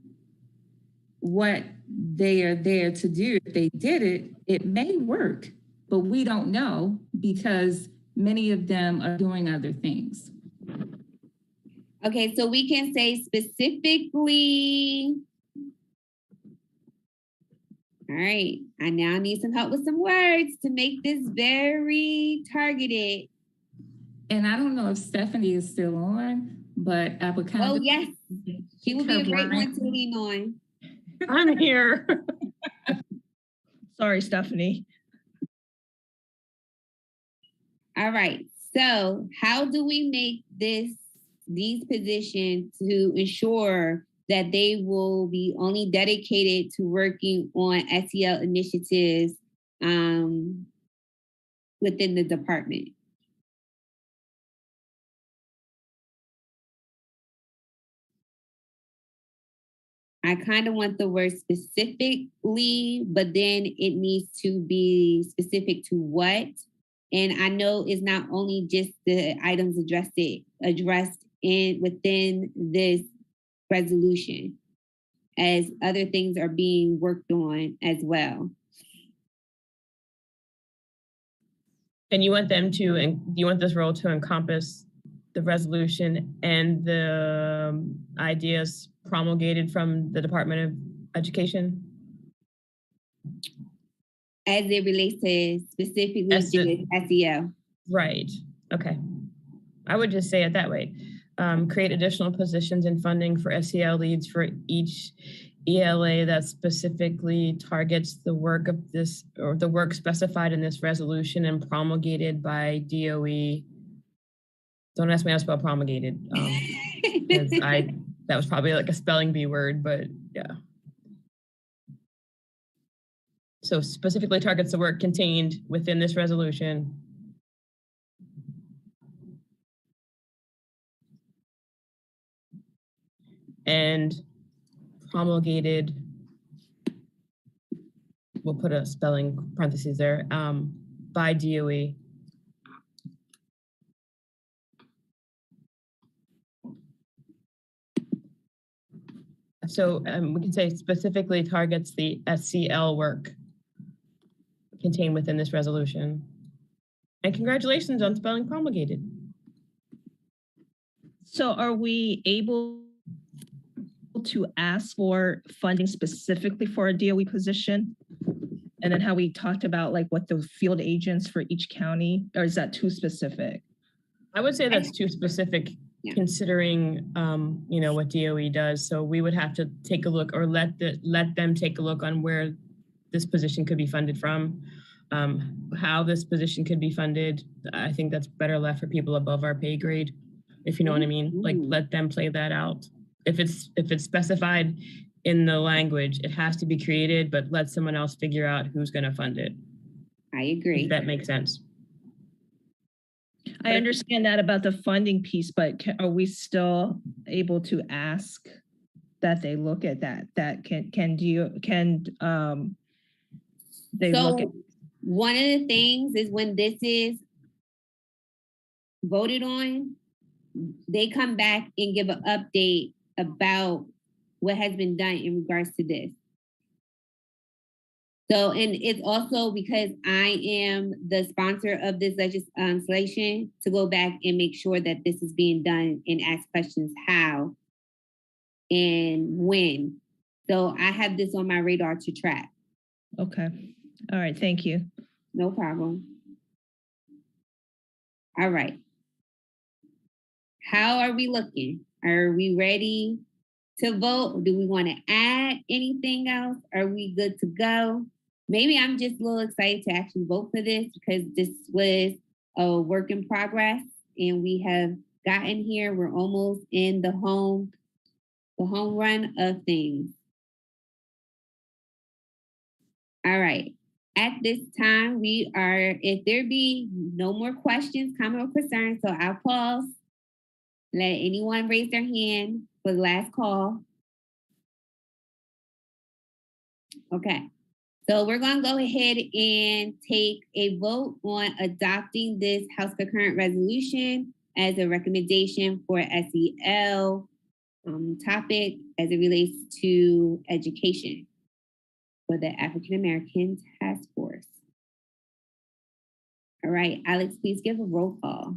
what they are there to do, if they did it, it may work, but we don't know because many of them are doing other things. Okay, so we can say specifically. All right, I now need some help with some words to make this very targeted. And I don't know if Stephanie is still on, but I would kind of. Oh, yes, she would be a great one to lean on. I'm here. Sorry, Stephanie. All right, so how do we make these positions to ensure that they will be only dedicated to working on SEL initiatives within the department? I kind of want the word specifically, but then it needs to be specific to what. And I know it's not only just the items addressed within this resolution, as other things are being worked on as well. And you want this role to encompass the resolution and the ideas promulgated from the Department of Education? as it relates to specifically As the- just SEL. Right. Okay. I would just say it that way. Create additional positions and funding for SEL leads for each ELA that specifically targets the work of this or the work specified in this resolution and promulgated by DOE. Don't ask me how to spell promulgated. 'Cause that was probably like a spelling bee word, but yeah. So specifically targets the work contained within this resolution. And promulgated, we'll put a spelling parentheses there, by DOE. So we can say specifically targets the SCL work contained within this resolution. And congratulations on spelling promulgated. So are we able to ask for funding specifically for a DOE position? And then how we talked about like what the field agents for each county, or is that too specific? I would say that's too specific considering what DOE does. So we would have to take a look or let them take a look on where this position could be funded from, how this position could be funded. I think that's better left for people above our pay grade, if you know what I mean. Like let them play that out. If it's specified in the language, it has to be created, but let someone else figure out who's going to fund it. I agree. If that makes sense. I understand that about the funding piece, but are we still able to ask that they look at that? That they look at? One of the things is when this is voted on, they come back and give an update about what has been done in regards to this. So, and it's also because I am the sponsor of this legislation to go back and make sure that this is being done and ask questions how and when. So I have this on my radar to track. Okay. All right. Thank you. No problem. All right. How are we looking? Are we ready to vote? Do we want to add anything else? Are we good to go? Maybe I'm just a little excited to actually vote for this because this was a work in progress and we have gotten here. We're almost in the home run of things. All right. At this time, if there be no more questions, comment, or concerns, so I'll pause. Let anyone raise their hand for the last call. Okay. So we're going to go ahead and take a vote on adopting this House concurrent resolution as a recommendation for SEL topic as it relates to education for the African American Task Force. All right, Alex, please give a roll call.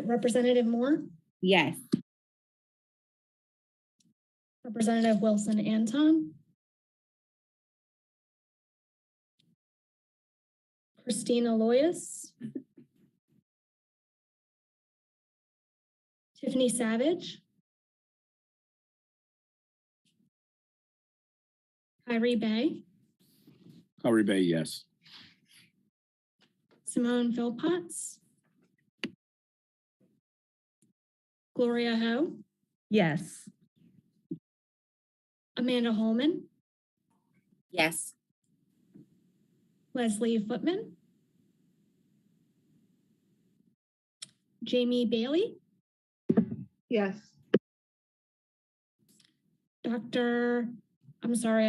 Representative Moore, Yes. Representative Wilson Anton, Christina Loyas, Tiffany Savage, Kyrie Bay, Kyrie Bay, yes. Simone Philpotts, Gloria Ho, Yes. Amanda Holman, Yes. Leslie Footman, Jamie Bailey, Yes. I'm sorry,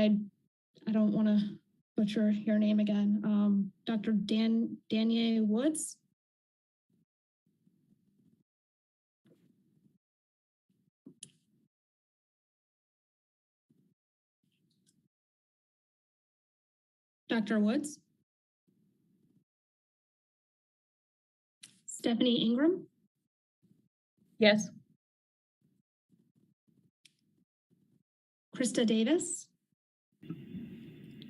I don't want to butcher your name again. Dr. Danielle Woods, Dr. Woods, Stephanie Ingram, Yes. Krista Davis,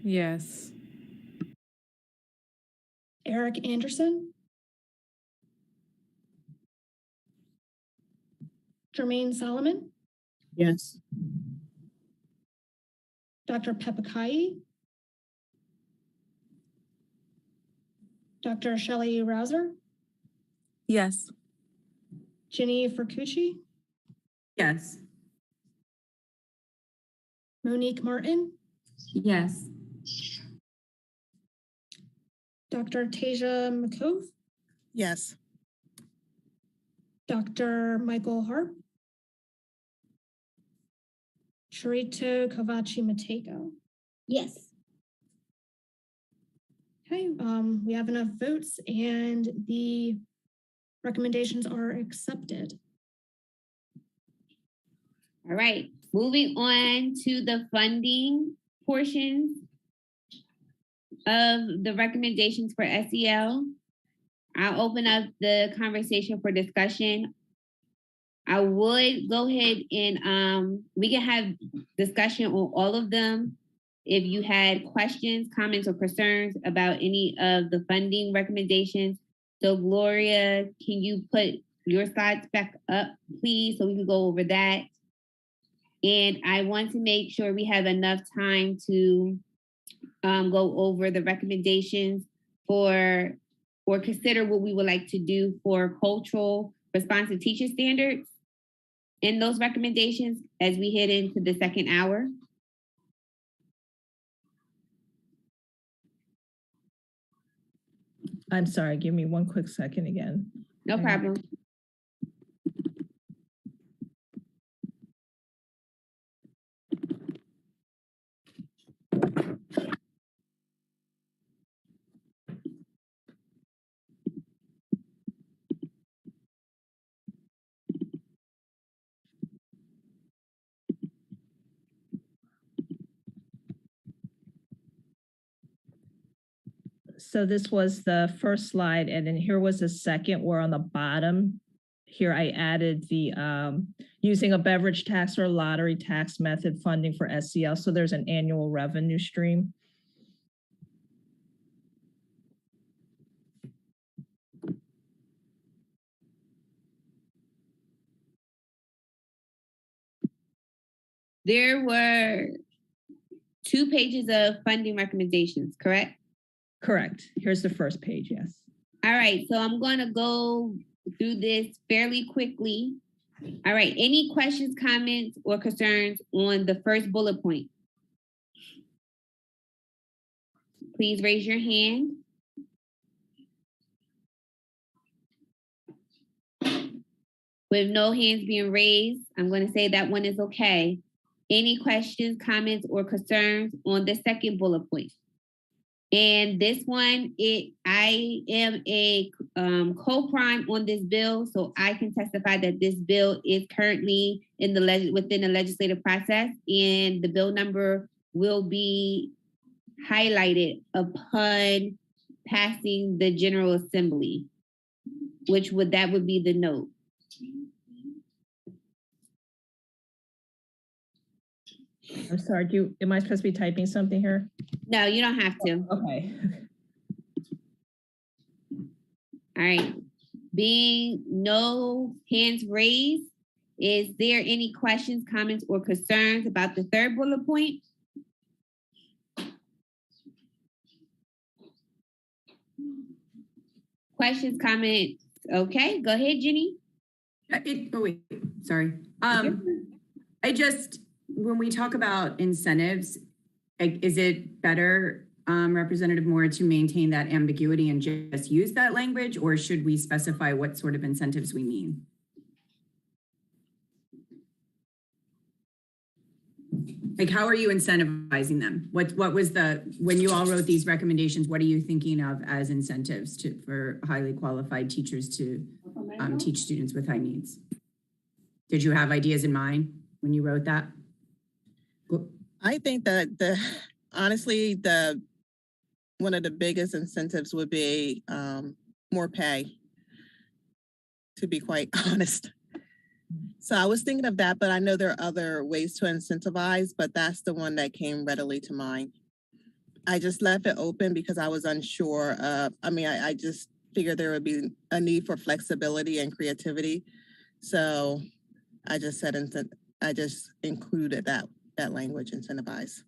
Yes. Eric Anderson, Jermaine Solomon, Yes. Dr. Pepakai, Dr. Shelley Rouser, Yes. Ginny Fercucci, Yes. Monique Martin, Yes. Dr. Tasia McCove, Yes. Dr. Michael Harp, Charito Kavachi Mateko. Yes. Okay, we have enough votes and the recommendations are accepted. All right, moving on to the funding portions of the recommendations for SEL. I'll open up the conversation for discussion. I would go ahead and we can have discussion on all of them. If you had questions, comments, or concerns about any of the funding recommendations. So Gloria, can you put your slides back up, please, so we can go over that? And I want to make sure we have enough time to go over the recommendations for, or consider what we would like to do for cultural responsive teacher standards in those recommendations as we head into the second hour. I'm sorry, give me one quick second again. No problem. So this was the first slide, and then here was the second, where on the bottom, here I added the using a beverage tax or lottery tax method funding for SEL. So there's an annual revenue stream. There were 2 pages of funding recommendations, correct? Correct. Here's the first page, yes. All right, so I'm going to go through this fairly quickly. All right, any questions, comments, or concerns on the first bullet point? Please raise your hand. With no hands being raised, I'm going to say that one is okay. Any questions, comments, or concerns on the second bullet point? And this one, I am a co-prime on this bill, so I can testify that this bill is currently in the within the legislative process, and the bill number will be highlighted upon passing the General Assembly, that would be the note. I'm sorry, am I supposed to be typing something here? No, you don't have to. Okay. All right. Being no hands raised, is there any questions, comments, or concerns about the third bullet point? Questions, comments? Okay, go ahead, Jenny. Oh wait, sorry. When we talk about incentives, is it better, Representative Moore, to maintain that ambiguity and just use that language, or should we specify what sort of incentives we mean? Like, how are you incentivizing them? What was when you all wrote these recommendations, what are you thinking of as incentives for highly qualified teachers to teach students with high needs? Did you have ideas in mind when you wrote that? I think that honestly, the one of the biggest incentives would be more pay, to be quite honest. So I was thinking of that, but I know there are other ways to incentivize, but that's the one that came readily to mind. I just left it open because I was unsure. I just figured there would be a need for flexibility and creativity. So I just said, I just included that language, incentivize.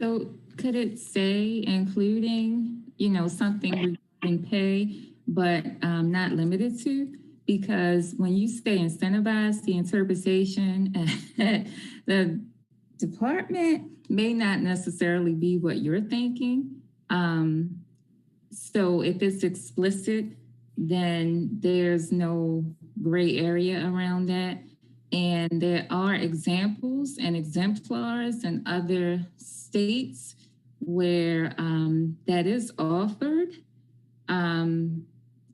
So could it say including, something regarding pay, but not limited to? Because when you say incentivize, the interpretation the department may not necessarily be what you're thinking. So if it's explicit, then there's no gray area around that. And there are examples and exemplars in other states where that is offered.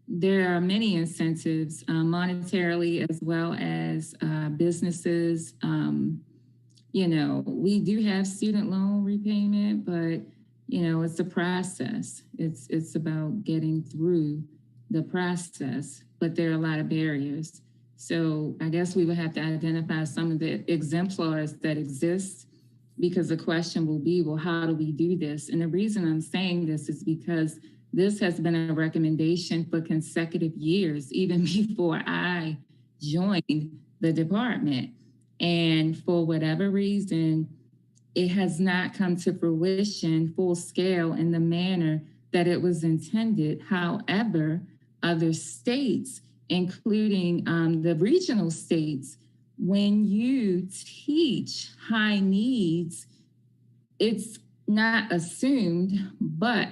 There are many incentives monetarily as well as businesses. We do have student loan repayment, but it's a process. It's about getting through the process, but there are a lot of barriers. So I guess we would have to identify some of the exemplars that exist, because the question will be, well, how do we do this? And the reason I'm saying this is because this has been a recommendation for consecutive years, even before I joined the department. And for whatever reason, it has not come to fruition full scale in the manner that it was intended. However, other states, including the regional states, when you teach high needs, it's not assumed, but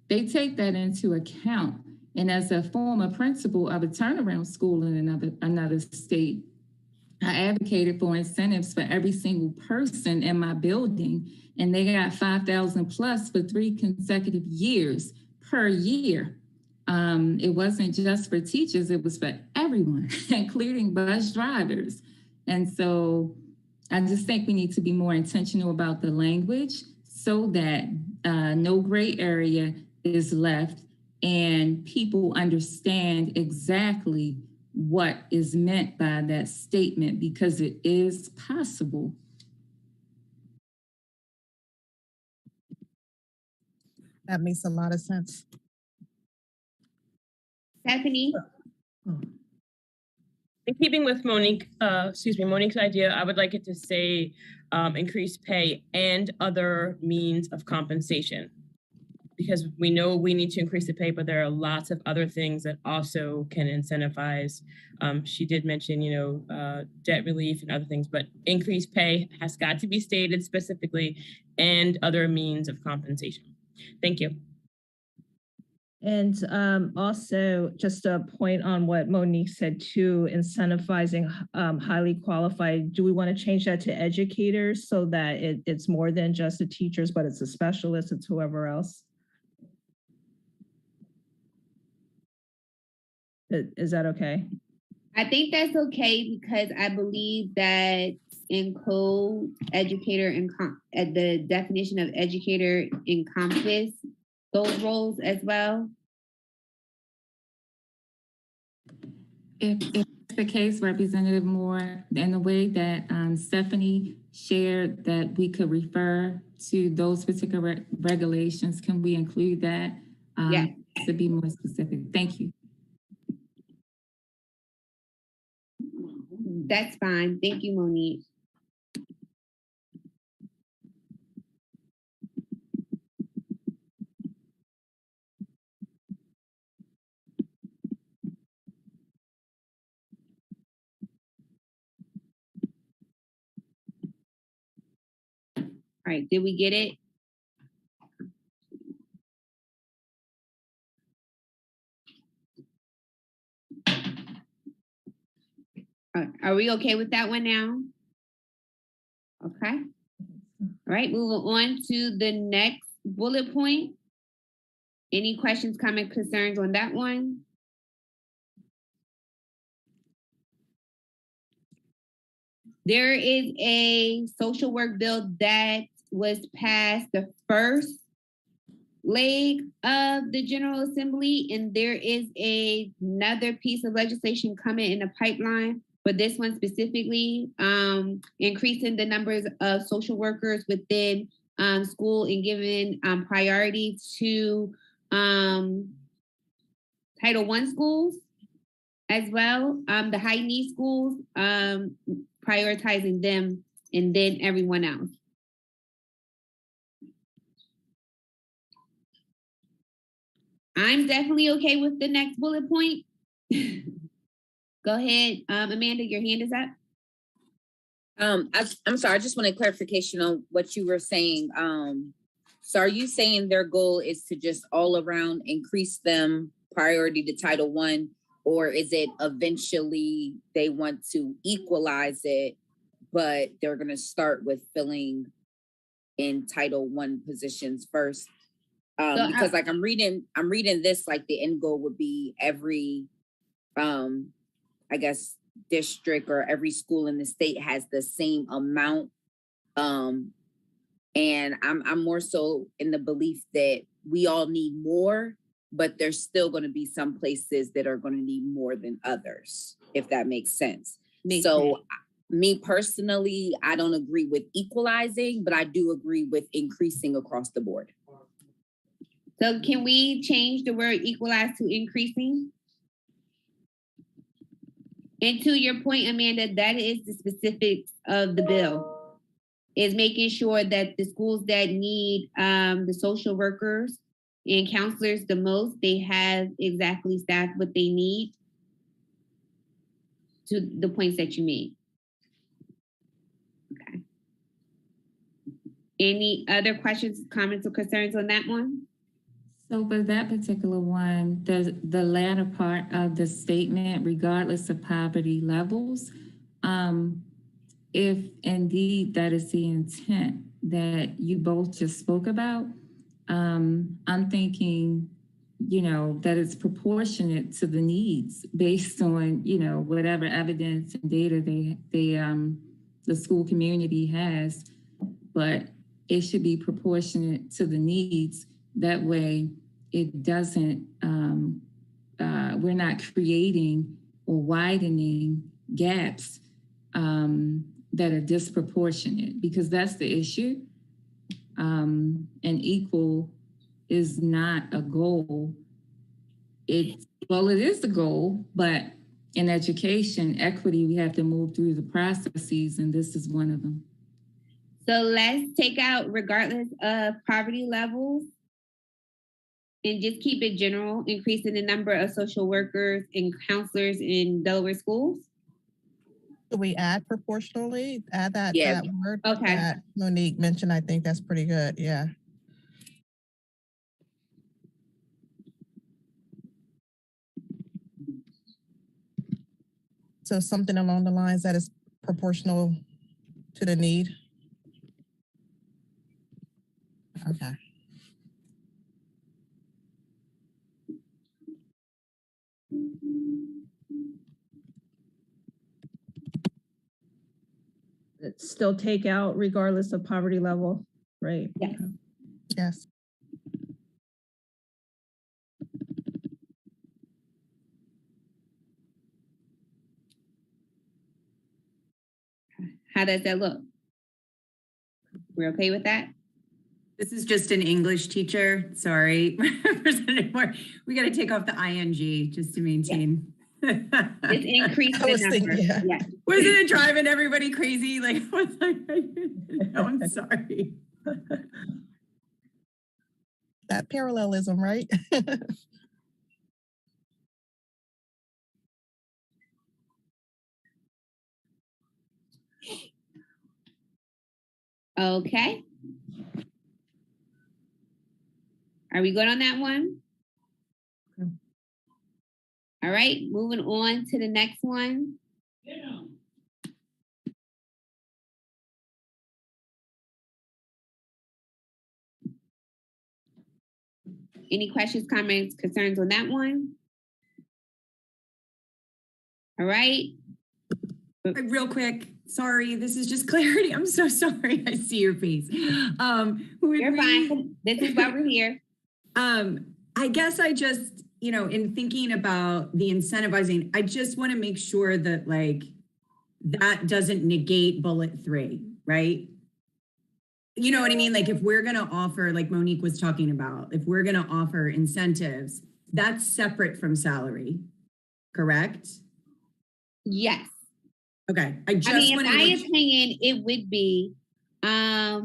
they take that into account. And as a former principal of a turnaround school in another state, I advocated for incentives for every single person in my building, and they got 5,000 plus for 3 consecutive years per year. It wasn't just for teachers, it was for everyone, including bus drivers. And so I just think we need to be more intentional about the language so that no gray area is left and people understand exactly what is meant by that statement, because it is possible. That makes a lot of sense. Stephanie? In keeping with Monique's idea, I would like it to say increased pay and other means of compensation, because we know we need to increase the pay, but there are lots of other things that also can incentivize. She did mention, debt relief and other things, but increased pay has got to be stated specifically, and other means of compensation. Thank you. And also, just a point on what Monique said too, incentivizing highly qualified. Do we want to change that to educators so that it's more than just the teachers, but it's a specialist, it's whoever else? Is that okay? I think that's okay, because I believe that in code, educator and the definition of educator encompass those roles as well. If it's the case, Representative Moore, in the way that Stephanie shared that we could refer to those particular regulations, can we include that? Yeah. To be more specific. Thank you. That's fine. Thank you, Monique. All right, did we get it? Are we okay with that one now? Okay. All right, moving on to the next bullet point. Any questions, comments, concerns on that one? There is a social work bill that was passed the first leg of the General Assembly, and there is another piece of legislation coming in the pipeline. But this one specifically, increasing the numbers of social workers within school and giving priority to Title I schools as well, the high need schools, prioritizing them and then everyone else. I'm definitely okay with the next bullet point. Go ahead, Amanda, your hand is up. I'm sorry, I just wanted clarification on what you were saying. So are you saying their goal is to just all around increase them priority to Title I, or is it eventually they want to equalize it, but they're gonna start with filling in Title I positions first? Because like I'm reading this, like the end goal would be every, I guess, district or every school in the state has the same amount. And I'm more so in the belief that we all need more, but there's still going to be some places that are going to need more than others, if that makes sense. Me personally, I don't agree with equalizing, but I do agree with increasing across the board. So can we change the word equalize to increasing? And to your point, Amanda, that is the specifics of the bill, is making sure that the schools that need the social workers and counselors the most, they have exactly staffed what they need, to the points that you made. Okay. Any other questions, comments, or concerns on that one? So for that particular one, the latter part of the statement, regardless of poverty levels, if indeed that is the intent that you both just spoke about, I'm thinking, that it's proportionate to the needs based on, whatever evidence and data the school community has, but it should be proportionate to the needs. That way it doesn't, we're not creating or widening gaps that are disproportionate, because that's the issue. And equal is not a goal. It is the goal, but in education, equity, we have to move through the processes, and this is one of them. So let's take out regardless of poverty levels and just keep it general, increasing the number of social workers and counselors in Delaware schools. Do we add proportionally? Add that, Yeah. that word Okay. that Monique mentioned. I think that's pretty good. Yeah. So something along the lines that is proportional to the need. Okay. Still take out regardless of poverty level, right? Yes. Yes. How does that look? We're okay with that? This is just an English teacher. Sorry. We got to take off the ing just to maintain. Just increase the number. Yeah. Wasn't it driving everybody crazy? Like, I was like, no, I'm sorry. That parallelism, right? Okay. Are we good on that one? Okay. All right, moving on to the next one. Any questions, comments, concerns on that one? All right. Real quick, sorry, this is just clarity. I'm so sorry. I see your face. You're fine. This is why we're here. I guess I just, in thinking about the incentivizing, I just want to make sure that like that doesn't negate bullet 3, right? You know what I mean? Like if we're going to offer, like Monique was talking about, if we're going to offer incentives, that's separate from salary, correct? Yes. Okay. In my opinion, it would be, I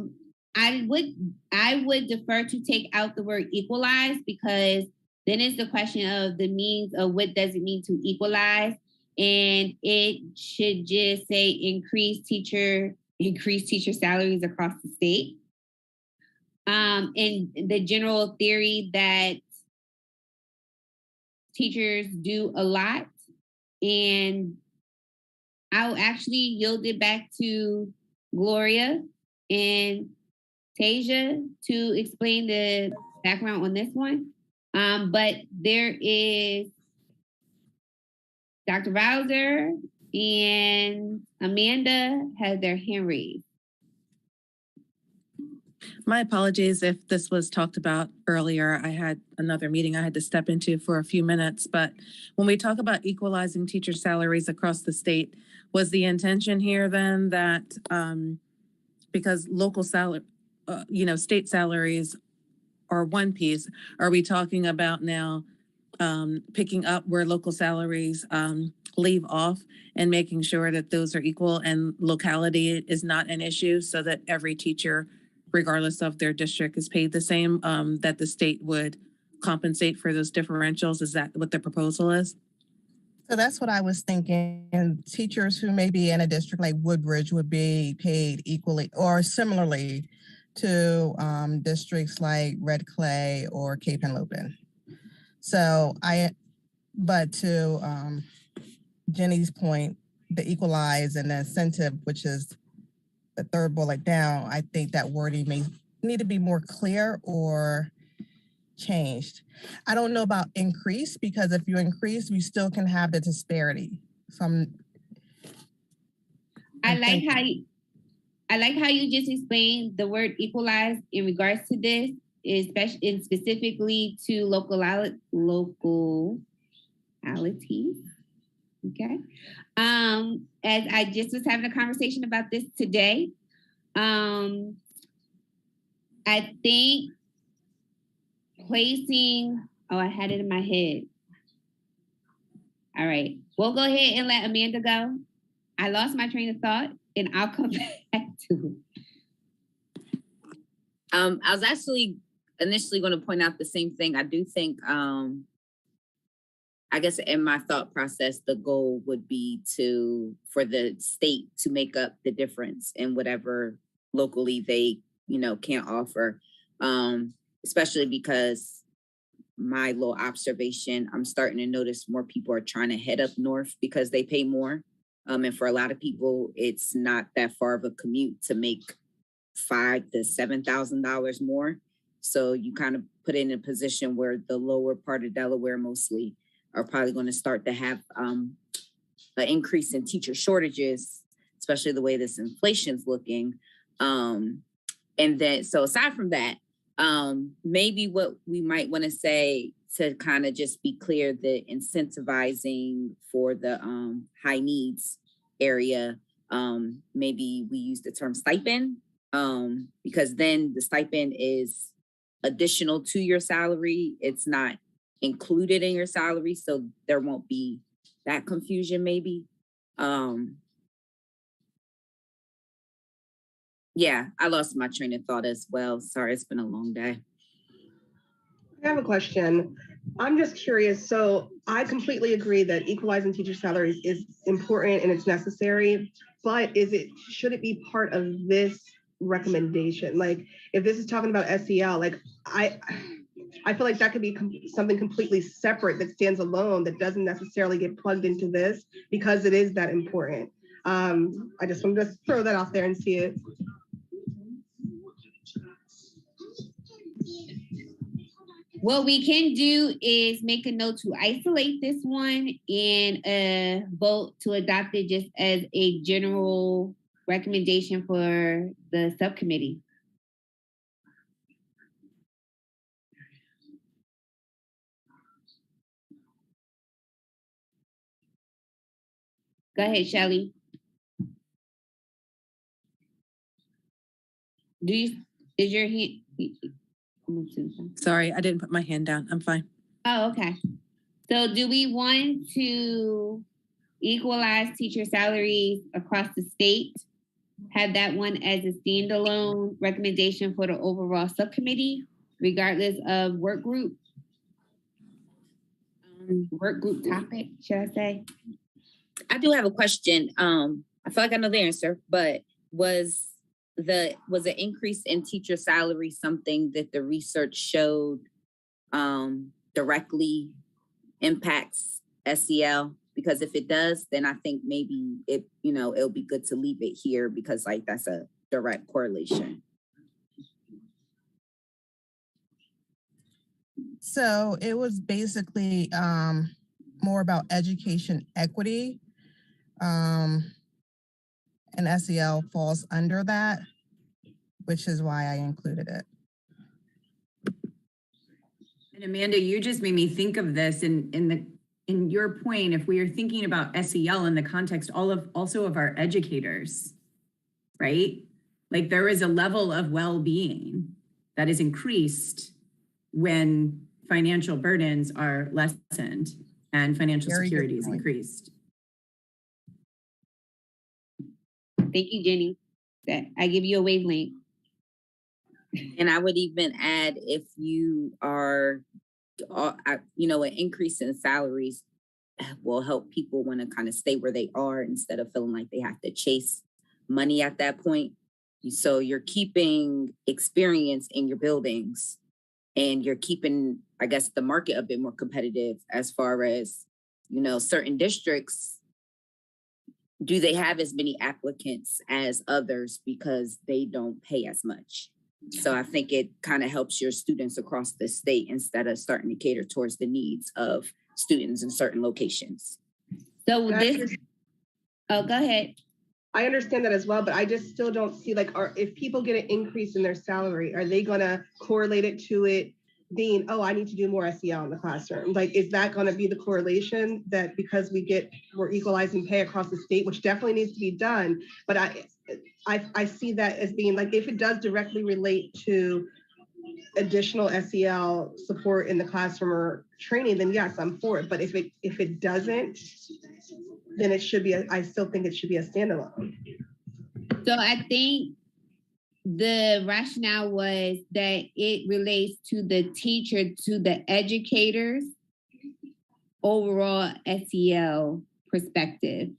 would defer to take out the word equalize, because then it's the question of the means of what does it mean to equalize. And it should just say increase teacher salaries across the state. And the general theory that teachers do a lot. And I'll actually yield it back to Gloria and Tasia to explain the background on this one. But there is Dr. Bowser and Amanda has their hand raised. My apologies if this was talked about earlier. I had another meeting I had to step into for a few minutes. But when we talk about equalizing teacher salaries across the state, was the intention here then that because local salary, state salaries are one piece, are we talking about now picking up where local salaries leave off and making sure that those are equal and locality is not an issue, so that every teacher, regardless of their district, is paid the same, that the state would compensate for those differentials? Is that what the proposal is? So that's what I was thinking. And teachers who may be in a district like Woodbridge would be paid equally or similarly to districts like Red Clay or Cape Henlopen. So but to Jenny's point, the equalize and the incentive, which is the third bullet down, I think that wording may need to be more clear or changed. I don't know about increase, because if you increase, we still can have the disparity. So I like how you just explained the word equalize in regards to this, especially and specifically to localities. Okay. As I just was having a conversation about this today, I think I had it in my head. All right, we'll go ahead and let Amanda go. I lost my train of thought and I'll come back to it. I was actually initially going to point out the same thing. I do think, I guess in my thought process, the goal would be for the state to make up the difference in whatever locally they, can't offer. Especially because my little observation, I'm starting to notice more people are trying to head up north because they pay more. And for a lot of people, it's not that far of a commute to make $5,000 to $7,000 more. So you kind of put in a position where the lower part of Delaware mostly are probably going to start to have an increase in teacher shortages, especially the way this inflation's looking. And then, so aside from that, maybe what we might want to say to kind of just be clear, the incentivizing for the high needs area, maybe we use the term stipend, because then the stipend is additional to your salary. It's not included in your salary, so there won't be that confusion maybe. Yeah, I lost my train of thought as well. Sorry, it's been a long day. I have a question. I'm just curious. So I completely agree that equalizing teacher salaries is important and it's necessary, but should it be part of this recommendation? Like if this is talking about SEL, like I feel like that could be something completely separate that stands alone that doesn't necessarily get plugged into this because it is that important. I just wanted to throw that out there and see it. What we can do is make a note to isolate this one and vote to adopt it just as a general recommendation for the subcommittee. Go ahead, Shelley. Is your hand? Sorry, I didn't put my hand down. I'm fine. Oh, okay. So do we want to equalize teacher salaries across the state? Have that one as a standalone recommendation for the overall subcommittee, regardless of work group topic, should I say? I do have a question. I feel like I know the answer, but was an increase in teacher salary something that the research showed directly impacts SEL? Because if it does, then I think maybe it'll be good to leave it here because like that's a direct correlation. So it was basically more about education equity. And SEL falls under that, which is why I included it. And Amanda, you just made me think of this in your point, if we are thinking about SEL in the context also of our educators, right? Like there is a level of well-being that is increased when financial burdens are lessened and financial security is increased. Thank you, Jenny. I give you a wavelength. And I would even add if you are, an increase in salaries will help people want to kind of stay where they are instead of feeling like they have to chase money at that point. So you're keeping experience in your buildings and you're keeping, I guess, the market a bit more competitive as far as, certain districts. Do they have as many applicants as others because they don't pay as much? So I think it kind of helps your students across the state instead of starting to cater towards the needs of students in certain locations. So go ahead. I understand that as well, but I just still don't see if people get an increase in their salary, are they going to correlate it to it being, oh, I need to do more SEL in the classroom? Like, is that going to be the correlation that because we're equalizing pay across the state, which definitely needs to be done, but I see that as being like, if it does directly relate to additional SEL support in the classroom or training, then yes, I'm for it. But if it doesn't, then I still think it should be a standalone. So I think the rationale was that it relates to the teacher, to the educators' overall SEL perspective.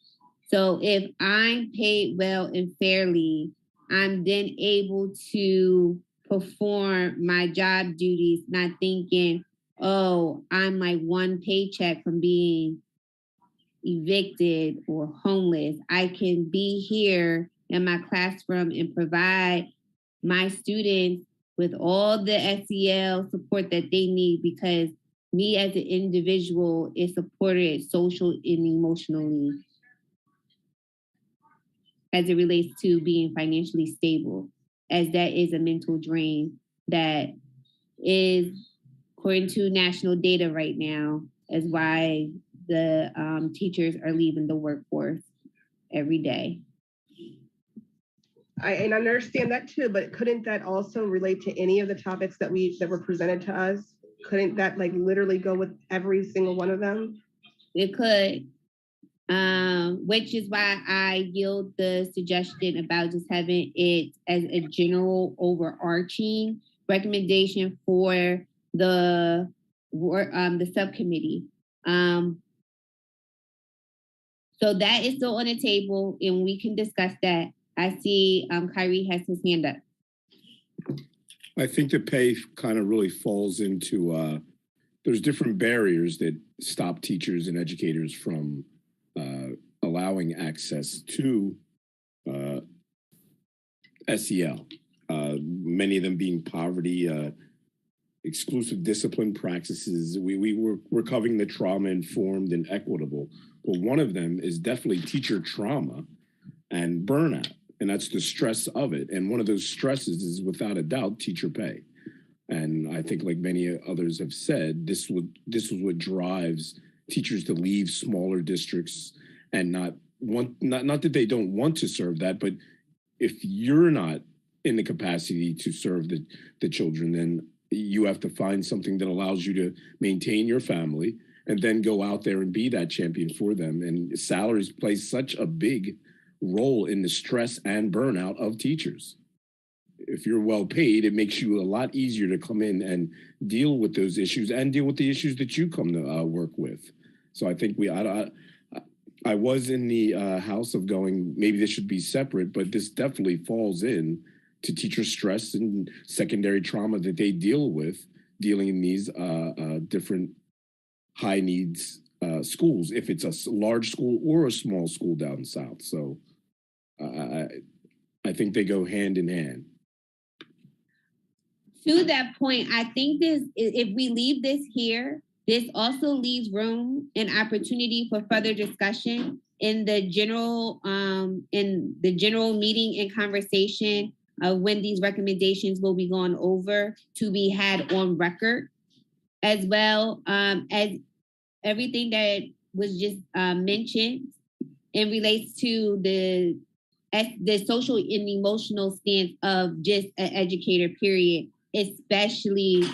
So if I'm paid well and fairly, I'm then able to perform my job duties, not thinking, oh, I'm like one paycheck from being evicted or homeless. I can be here in my classroom and provide my students with all the SEL support that they need because me as an individual is supported social and emotionally as it relates to being financially stable, as that is a mental drain that is, according to national data right now, is why the teachers are leaving the workforce every day. I understand that too, but couldn't that also relate to any of the topics that were presented to us? Couldn't that literally go with every single one of them? It could, which is why I yield the suggestion about just having it as a general overarching recommendation for the subcommittee. So that is still on the table and we can discuss that. I see Kyrie has his hand up. I think the pay kind of really falls into, there's different barriers that stop teachers and educators from allowing access to SEL. Many of them being poverty, exclusive discipline practices. We're covering the trauma-informed and equitable, but one of them is definitely teacher trauma and burnout, and that's the stress of it. And one of those stresses is, without a doubt, teacher pay. And I think, like many others have said, this is what drives teachers to leave smaller districts and not want, not that they don't want to serve that, but if you're not in the capacity to serve the children, then you have to find something that allows you to maintain your family and then go out there and be that champion for them. And salaries play such a big role in the stress and burnout of teachers. If you're well paid, it makes you a lot easier to come in and deal with those issues and deal with the issues that you come to work with. So I think I was in the house of going, maybe this should be separate, but this definitely falls in to teacher stress and secondary trauma that they deal with, dealing in these different high needs schools, if it's a large school or a small school down south. So I think they go hand in hand. To that point, I think if we leave this here, this also leaves room and opportunity for further discussion in the general meeting and conversation of when these recommendations will be gone over, to be had on record, as well as everything that was just mentioned and relates to the social and emotional stance of just an educator, period, especially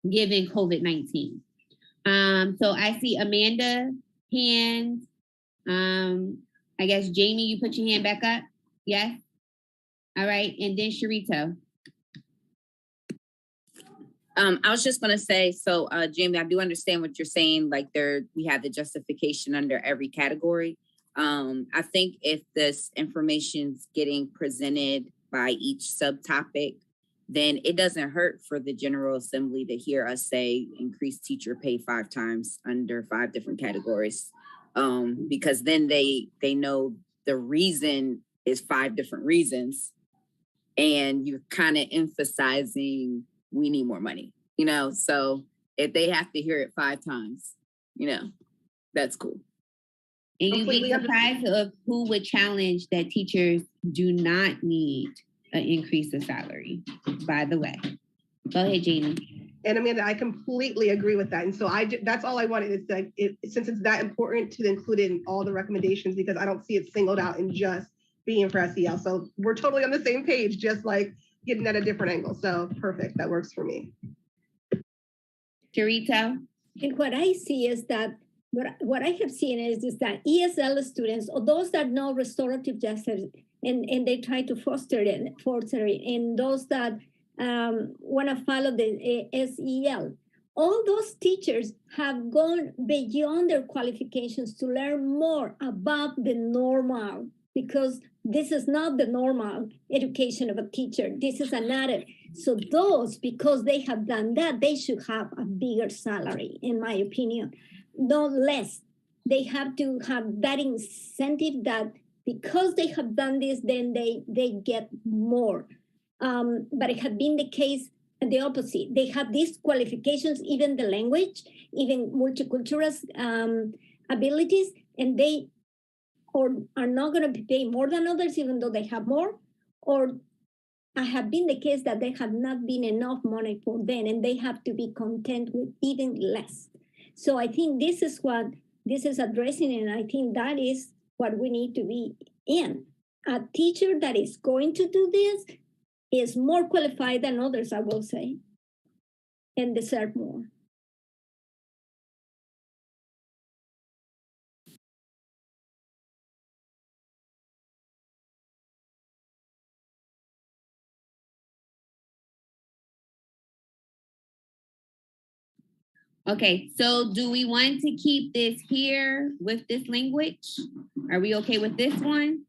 given COVID-19. So I see Amanda hand. I guess Jamie, you put your hand back up. Yes. All right, and then Sharito. I was just gonna say, so Jamie, I do understand what you're saying. Like we have the justification under every category. I think if this information's getting presented by each subtopic, then it doesn't hurt for the General Assembly to hear us say increase teacher pay 5 times under 5 different categories. Because then they know the reason is 5 different reasons. And you're kind of emphasizing we need more money, So if they have to hear it 5 times, that's cool. And you'd be surprised of who would challenge that teachers do not need an increase of salary, by the way. Go ahead, Jamie. And Amanda, I completely agree with that. And so that's all I wanted is that since it's that important to include it in all the recommendations, because I don't see it singled out in just being for SEL. So we're totally on the same page, just like getting at a different angle. So perfect, that works for me. Sharito? And what I see is that what I have seen is that ESL students, or those that know restorative justice, and they try to foster it, and those that want to follow the SEL, all those teachers have gone beyond their qualifications to learn more about the normal, because this is not the normal education of a teacher. This is another. So those, because they have done that, they should have a bigger salary, in my opinion, no less. They have to have that incentive that because they have done this, then they get more. But it had been the case the opposite. They have these qualifications, even the language, even multicultural abilities, and they are not going to be paid more than others, even though they have more, or I have been the case that there have not been enough money for them, and they have to be content with even less. So I think this is what this is addressing, and I think that is what we need to be in. A teacher that is going to do this is more qualified than others, I will say, and deserve more. Okay, so do we want to keep this here with this language? Are we okay with this one?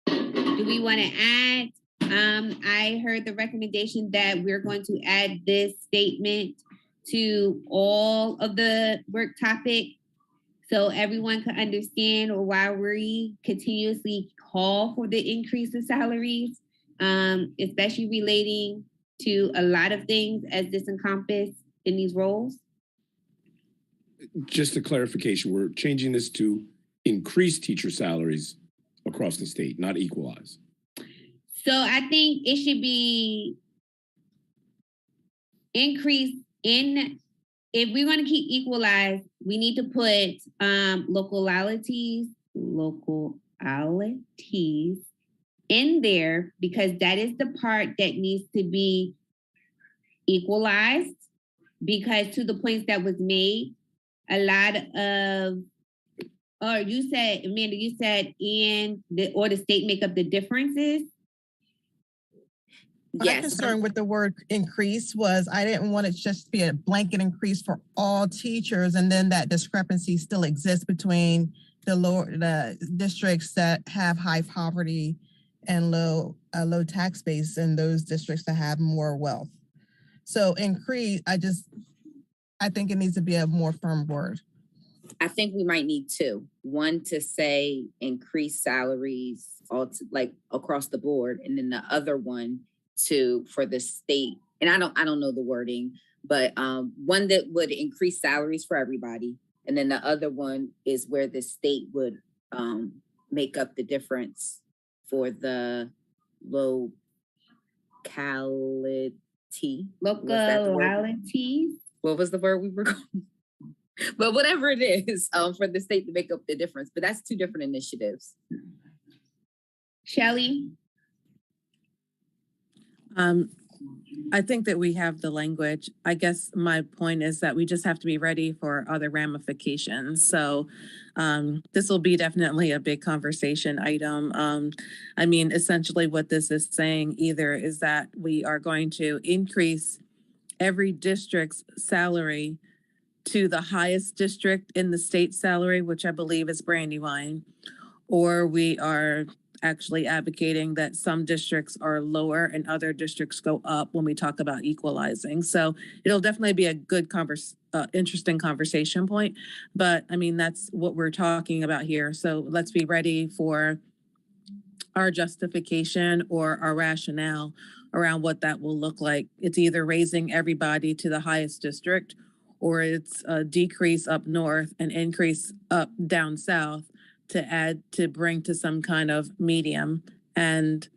Do we want to add? I heard the recommendation that we're going to add this statement to all of the work topic so everyone can understand why we continuously call for the increase of salaries, especially relating to a lot of things as this encompass in these roles. Just a clarification, we're changing this to increase teacher salaries across the state, not equalize. So I think it should be increased in, if we want to keep equalize, we need to put localities, local in there, because that is the part that needs to be equalized, because to the points that was made, a lot of, you said, Amanda, you said or the state make up the differences. My Yes. concern with the word increase was I didn't want it just to be a blanket increase for all teachers, and then that discrepancy still exists between the districts that have high poverty and low tax base and those districts that have more wealth. So increase, I think it needs to be a more firm word. I think we might need two. One to say increase salaries like across the board, and then the other one for the state. And I don't know the wording, but one that would increase salaries for everybody, and then the other one is where the state would make up the difference for the localities. What was the word we were going? But whatever it is, for the state to make up the difference. But that's two different initiatives. Shelley? I think that we have the language. I guess my point is that we just have to be ready for other ramifications. So this will be definitely a big conversation item. I mean, essentially what this is saying either is that we are going to increase every district's salary to the highest district in the state salary, which I believe is Brandywine, or we are actually advocating that some districts are lower and other districts go up when we talk about equalizing. So it'll definitely be a good interesting conversation point, but I mean, that's what we're talking about here. So let's be ready for our justification or our rationale around what that will look like. It's either raising everybody to the highest district, or it's a decrease up north and increase up down south to bring to some kind of medium. And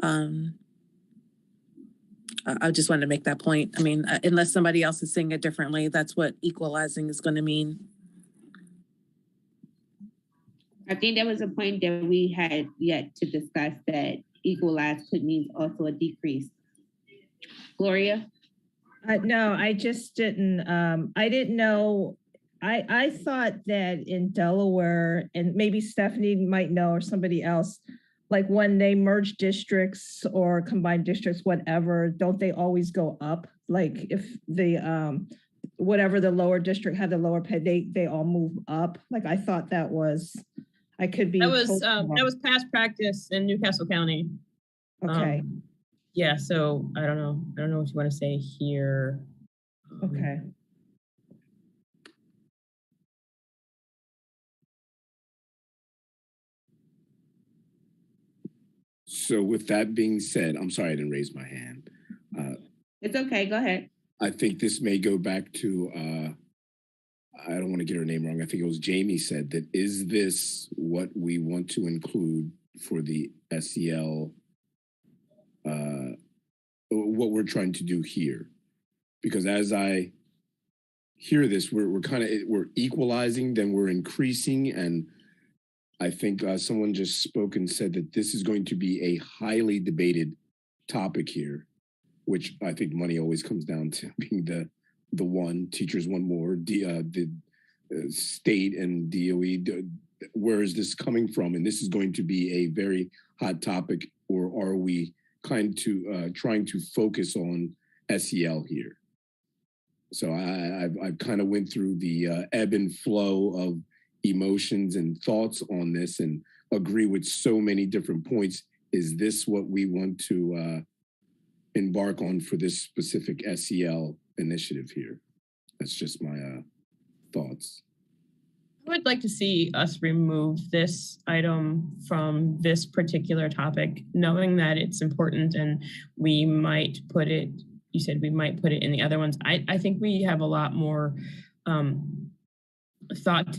I just wanted to make that point. I mean, unless somebody else is seeing it differently, that's what equalizing is going to mean. I think that was a point that we had yet to discuss, that equalize could mean also a decrease. Gloria? No, I just didn't. I didn't know. I thought that in Delaware, and maybe Stephanie might know or somebody else, like when they merge districts or combine districts, whatever, don't they always go up? Like if the whatever the lower district had the lower pay, they all move up. Like I thought that was, I could be. That was past practice in Newcastle County. Okay. Yeah, so I don't know what you want to say here. Okay. So with that being said, I'm sorry I didn't raise my hand. It's okay, go ahead. I think this may go back to, I don't want to get her name wrong. I think it was Jamie said that, is this what we want to include for the SEL, what we're trying to do here? Because as I hear this, we're equalizing, then we're increasing, and I think someone just spoke and said that this is going to be a highly debated topic here, which I think money always comes down to being the one. Teachers want more. The state and DOE, where is this coming from? And this is going to be a very hot topic, or are we trying to focus on SEL here? So I kind of went through the ebb and flow of emotions and thoughts on this and agree with so many different points. Is this what we want to embark on for this specific SEL initiative here? That's just my thoughts. I would like to see us remove this item from this particular topic, knowing that it's important and we might put it, you said we might put it in the other ones. I think we have a lot more thought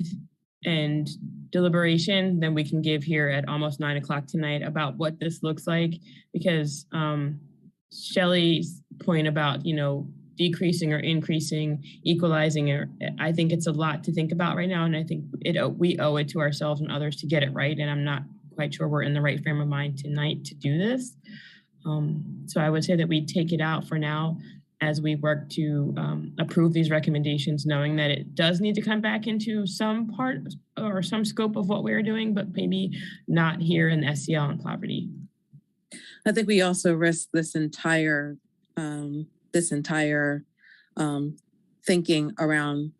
and deliberation than we can give here at almost 9 o'clock tonight about what this looks like, because Shelley's point about, decreasing or increasing, equalizing, or I think it's a lot to think about right now. And I think we owe it to ourselves and others to get it right. And I'm not quite sure we're in the right frame of mind tonight to do this. So I would say that we take it out for now as we work to approve these recommendations, knowing that it does need to come back into some part or some scope of what we're doing, but maybe not here in SEL and poverty. I think we also risk this entire thinking around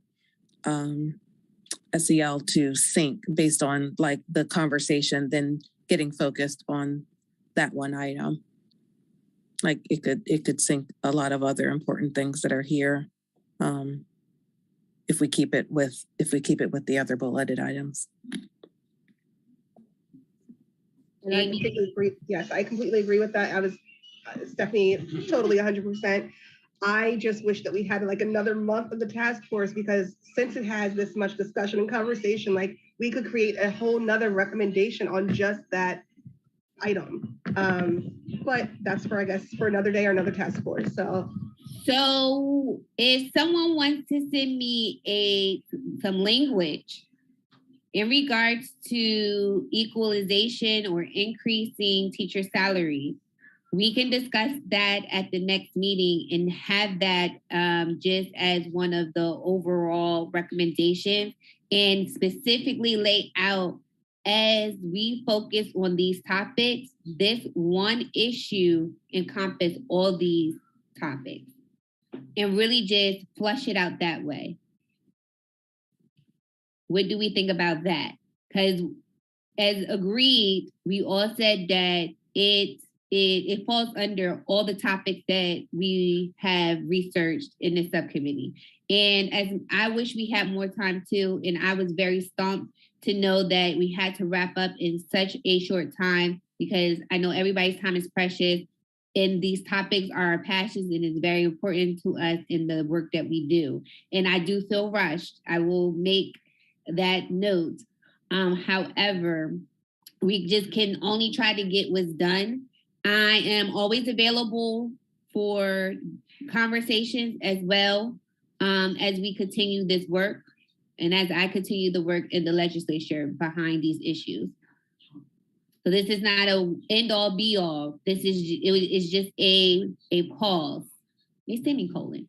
SEL to sync based on like the conversation, then getting focused on that one item. Like it could sync a lot of other important things that are here if we keep it with the other bulleted items. And I completely agree. Yes, I completely agree with that. I was Stephanie, totally 100%. I just wish that we had like another month of the task force, because since it has this much discussion and conversation, like we could create a whole nother recommendation on just that item. But that's for, I guess, for another day or another task force. So if someone wants to send me some language in regards to equalization or increasing teacher salaries, we can discuss that at the next meeting and have that just as one of the overall recommendations, and specifically lay out, as we focus on these topics, this one issue encompass all these topics, and really just flush it out that way. What do we think about that? Because as agreed, we all said that it falls under all the topics that we have researched in the subcommittee. And as I wish we had more time too, and I was very stumped to know that we had to wrap up in such a short time, because I know everybody's time is precious and these topics are our passions and it's very important to us in the work that we do. And I do feel rushed. I will make that note. However, we just can only try to get what's done. I am always available for conversations as well as we continue this work and as I continue the work in the legislature behind these issues. So this is not an end all be all. This is it's just a pause, a semicolon.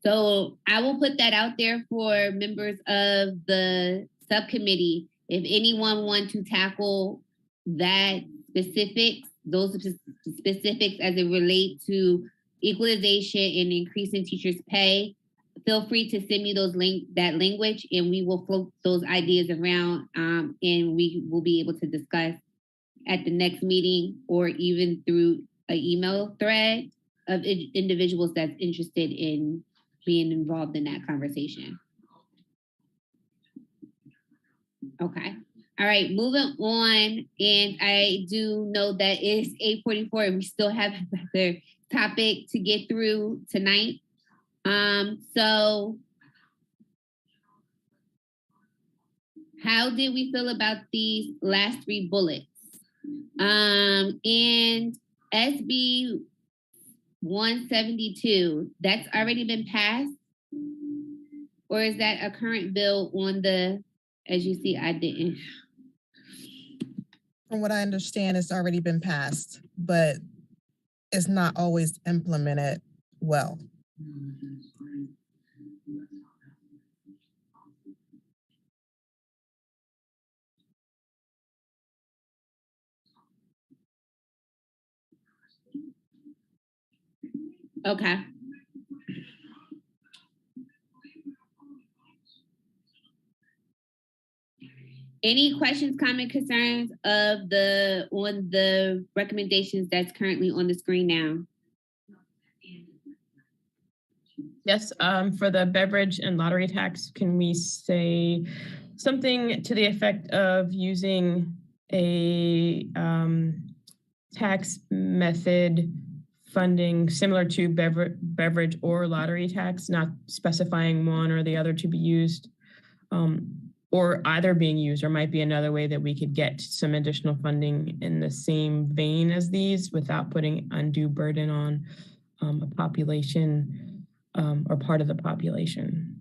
So I will put that out there for members of the subcommittee. If anyone wants to tackle that specifics, those specifics as it relates to equalization and increasing teachers' pay, feel free to send me that language, and we will float those ideas around, and we will be able to discuss at the next meeting, or even through an email thread of individuals that's interested in being involved in that conversation. Okay. All right, moving on. And I do know that it's 8:44 and we still have another topic to get through tonight. So how did we feel about these last three bullets? And SB 172, that's already been passed? Or is that a current bill on the, as you see, I didn't. From what I understand, it's already been passed, but it's not always implemented well. Okay. Any questions, comments, concerns on the recommendations that's currently on the screen now? Yes, for the beverage and lottery tax, can we say something to the effect of using a tax method funding similar to beverage or lottery tax, not specifying one or the other to be used? or either being used, or might be another way that we could get some additional funding in the same vein as these without putting undue burden on a population or part of the population.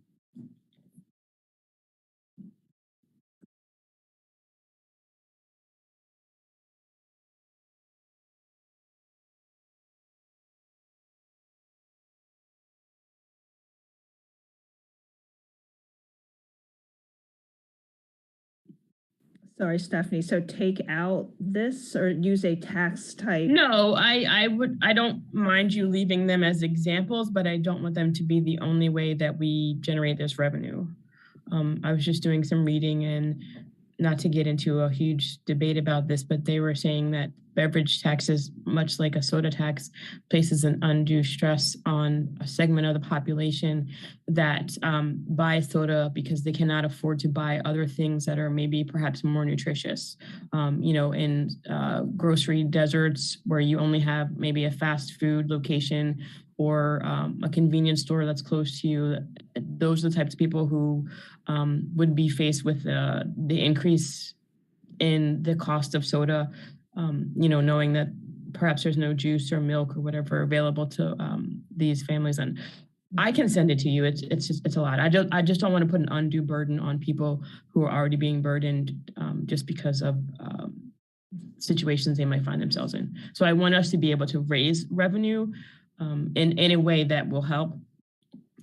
Sorry, Stephanie. So take out this or use a tax type? No, I don't mind you leaving them as examples, but I don't want them to be the only way that we generate this revenue. I was just doing some reading, and not to get into a huge debate about this, but they were saying that beverage taxes, much like a soda tax, places an undue stress on a segment of the population that buy soda because they cannot afford to buy other things that are maybe perhaps more nutritious. In grocery deserts where you only have maybe a fast food location or a convenience store that's close to you, those are the types of people who would be faced with the increase in the cost of soda, knowing that perhaps there's no juice or milk or whatever available to these families. And I can send it to you. It's a lot. I just don't want to put an undue burden on people who are already being burdened just because of situations they might find themselves in. So I want us to be able to raise revenue in a way that will help.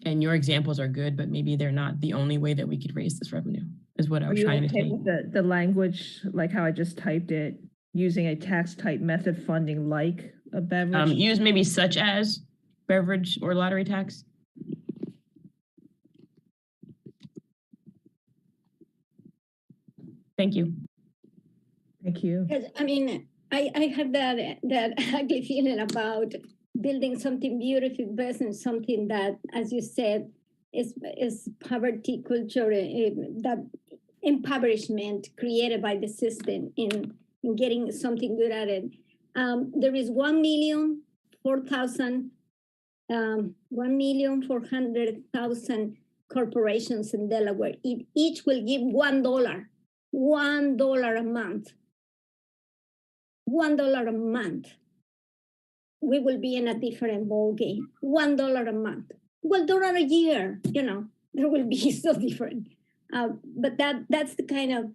And your examples are good, but maybe they're not the only way that we could raise this revenue, is what I was trying to say. With the language, like how I just typed it, using a tax type method funding like a beverage? Use maybe such as beverage or lottery tax. Thank you. Thank you. I mean, I have that ugly feeling about building something beautiful versus something that, as you said, is poverty culture, that impoverishment created by the system in getting something good at it. There is 1,400,000 corporations in Delaware. Each will give $1 a month. $1 a month. We will be in a different ball game. $1 a month. $1 a year, there will be so different. But that's the kind of,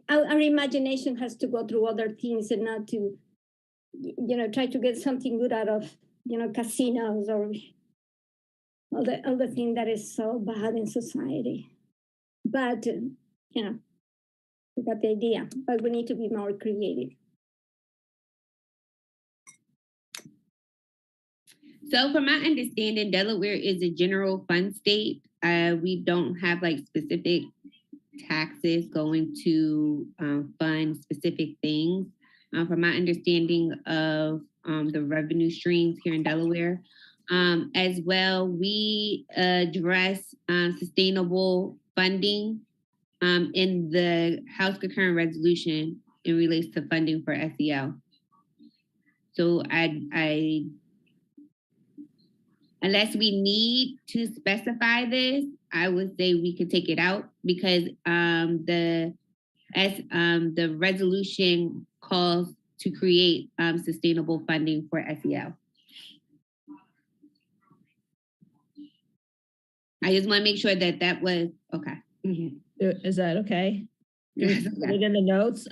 our imagination has to go through other things and not to, try to get something good out of, casinos or all the thing that is so bad in society. But, we got the idea, but we need to be more creative. So from my understanding, Delaware is a general fund state. We don't have specific taxes going to fund specific things. From my understanding of the revenue streams here in Delaware, as well, we address sustainable funding in the House concurrent resolution in relates to funding for SEL. So I unless we need to specify this, I would say we could take it out because the resolution calls to create sustainable funding for SEL. I just want to make sure that was okay. Mm-hmm. Is that okay? Yes, put it in the notes?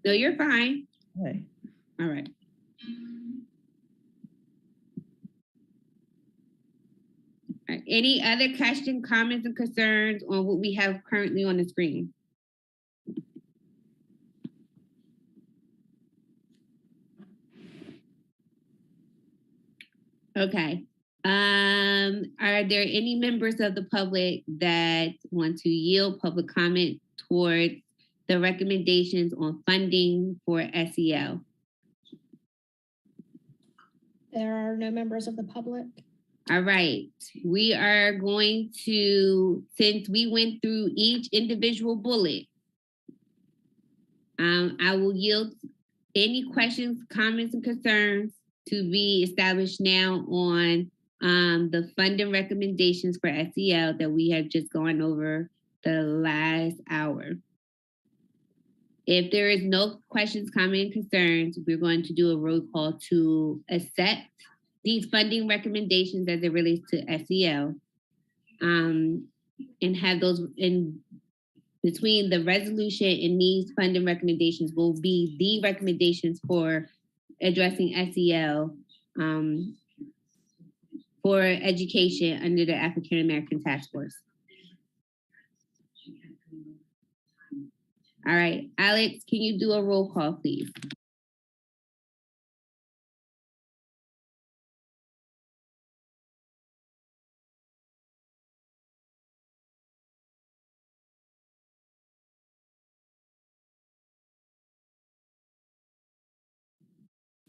No, you're fine. Okay. All right. All right. Any other questions, comments, and concerns on what we have currently on the screen? Okay. Are there any members of the public that want to yield public comment towards the recommendations on funding for SEL? There are no members of the public. All right, we are going to, since we went through each individual bullet, I will yield any questions, comments, and concerns to be established now on the funding recommendations for SEL that we have just gone over the last hour. If there is no questions, comments, concerns, we're going to do a roll call to accept these funding recommendations as it relates to SEL, and have those in between the resolution and these funding recommendations will be the recommendations for addressing SEL for education under the African American Task Force. All right, Alex, can you do a roll call, please?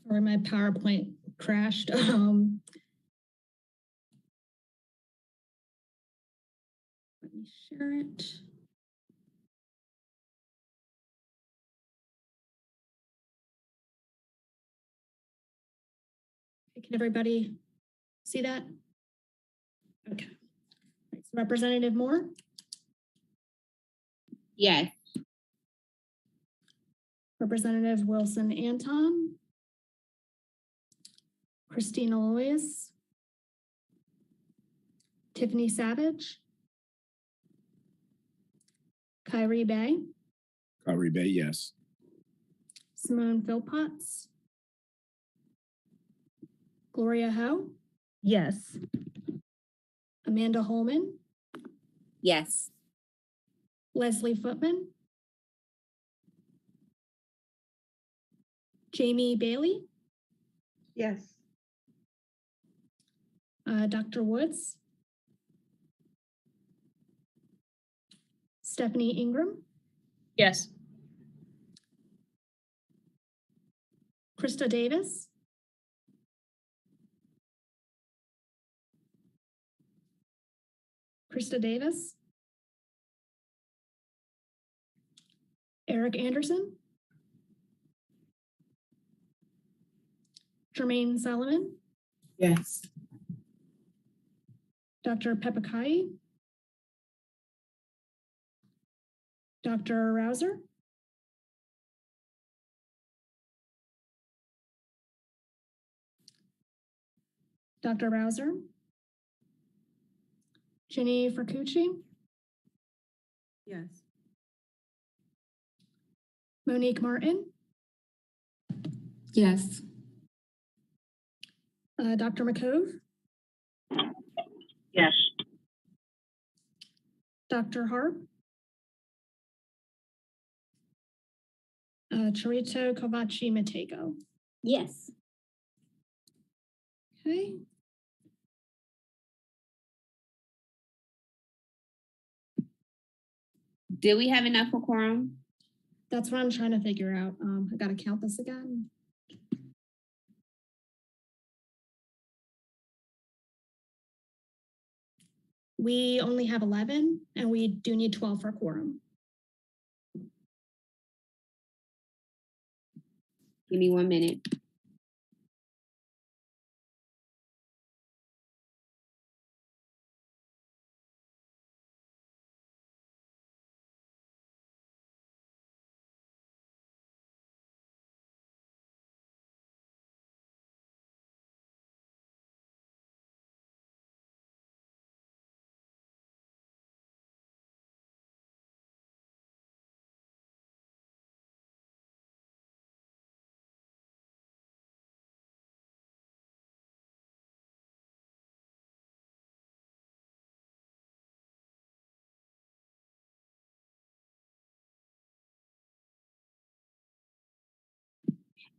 Or my PowerPoint crashed. Let me share it. Can everybody see that? Okay. Right, so Representative Moore? Yes. Representative Wilson Anton? Christina Lois? Tiffany Savage? Kyrie Bay? Kyrie Bay, yes. Simone Philpotts? Gloria Ho? Yes. Amanda Holman? Yes. Leslie Footman? Jamie Bailey? Yes. Dr. Woods? Stephanie Ingram? Yes. Krista Davis? Krista Davis? Eric Anderson? Jermaine Solomon? Yes. Dr. Pepakai? Dr. Rouser? Dr. Rouser? Jenny Fracucci? Yes. Monique Martin? Yes. Dr. McCove? Yes. Dr. Harp? Charito Kovaci Matego. Yes. Okay. Did we have enough for quorum? That's what I'm trying to figure out. I gotta count this again. We only have 11 and we do need 12 for quorum. Give me 1 minute.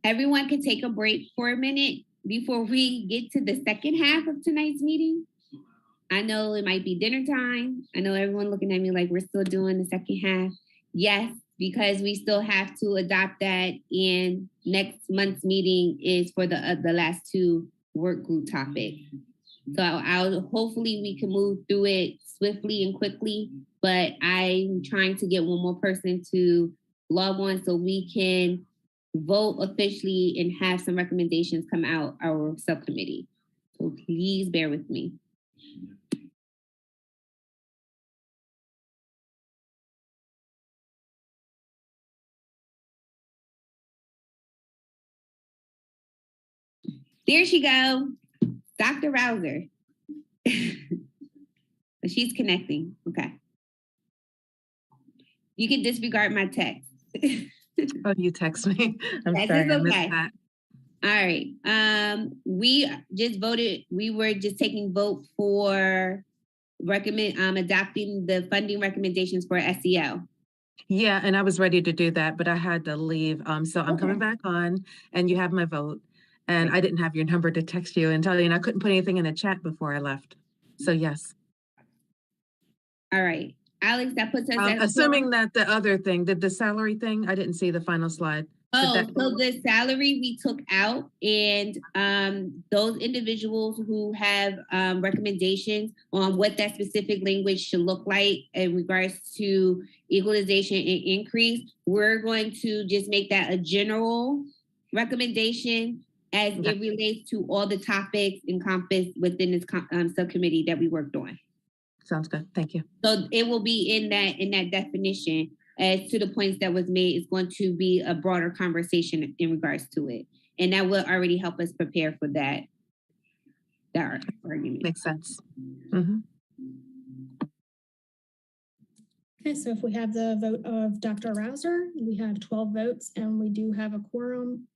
Everyone can take a break for a minute before we get to the second half of tonight's meeting. I know it might be dinner time. I know everyone looking at me like we're still doing the second half. Yes, because we still have to adopt that, and next month's meeting is for the last two work group topics. So I'll hopefully we can move through it swiftly and quickly, but I'm trying to get one more person to log on so we can vote officially and have some recommendations come out our subcommittee. So please bear with me. There she go, Dr. Rouser. She's connecting. Okay. You can disregard my text. Oh, you text me. I'm That sorry, is I missed okay. that. All right. We just voted. We were just taking vote for adopting the funding recommendations for SEL. Yeah, and I was ready to do that, but I had to leave. So I'm coming back on, and you have my vote. And I didn't have your number to text you and tell you, and I couldn't put anything in the chat before I left. So yes. All right, Alex, that puts us at assuming that the other thing, the salary thing, I didn't see the final slide. Oh, so the salary we took out, and those individuals who have recommendations on what that specific language should look like in regards to equalization and increase, we're going to just make that a general recommendation as it relates to all the topics encompassed within this subcommittee that we worked on. Sounds good. Thank you. So it will be in that definition. As to the points that was made, is going to be a broader conversation in regards to it. And that will already help us prepare for that argument. Makes sense. Mm-hmm. Okay, so if we have the vote of Dr. Rouser, we have 12 votes, and we do have a quorum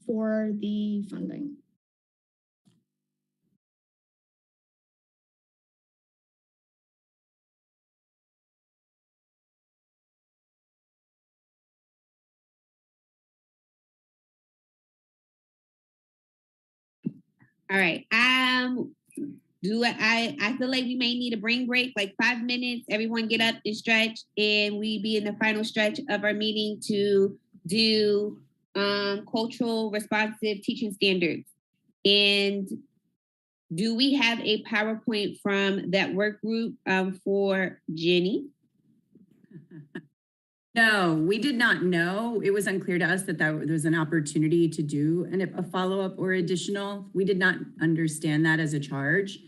for the funding. All right. I feel like we may need a brain break, like 5 minutes. Everyone get up and stretch, and we be in the final stretch of our meeting to do cultural responsive teaching standards. And do we have a PowerPoint from that work group for Jenny? No, we did not know. It was unclear to us that there was an opportunity to do a follow-up or additional. We did not understand that as a charge.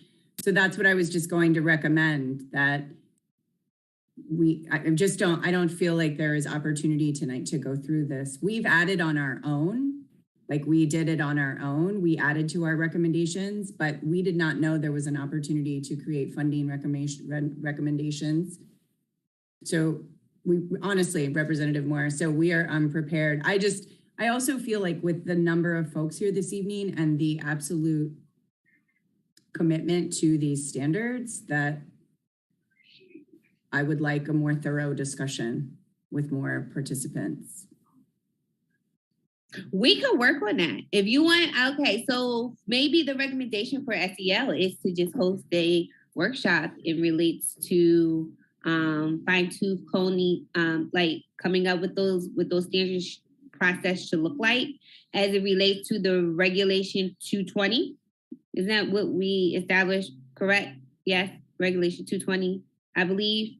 So that's what I was just going to recommend, that I don't feel like there is opportunity tonight to go through this. We've added on our own, like we did it on our own. We added to our recommendations, but we did not know there was an opportunity to create funding recommendations. So we honestly, Representative Moore, so we are unprepared. I also feel like with the number of folks here this evening and the absolute commitment to these standards, that I would like a more thorough discussion with more participants. We could work on that if you want. Okay, so maybe the recommendation for SEL is to just host a workshop. It relates to fine-tooth comb, like coming up with those standards process should look like as it relates to the regulation 220. Isn't that what we established? Correct? Yes, regulation 220, I believe.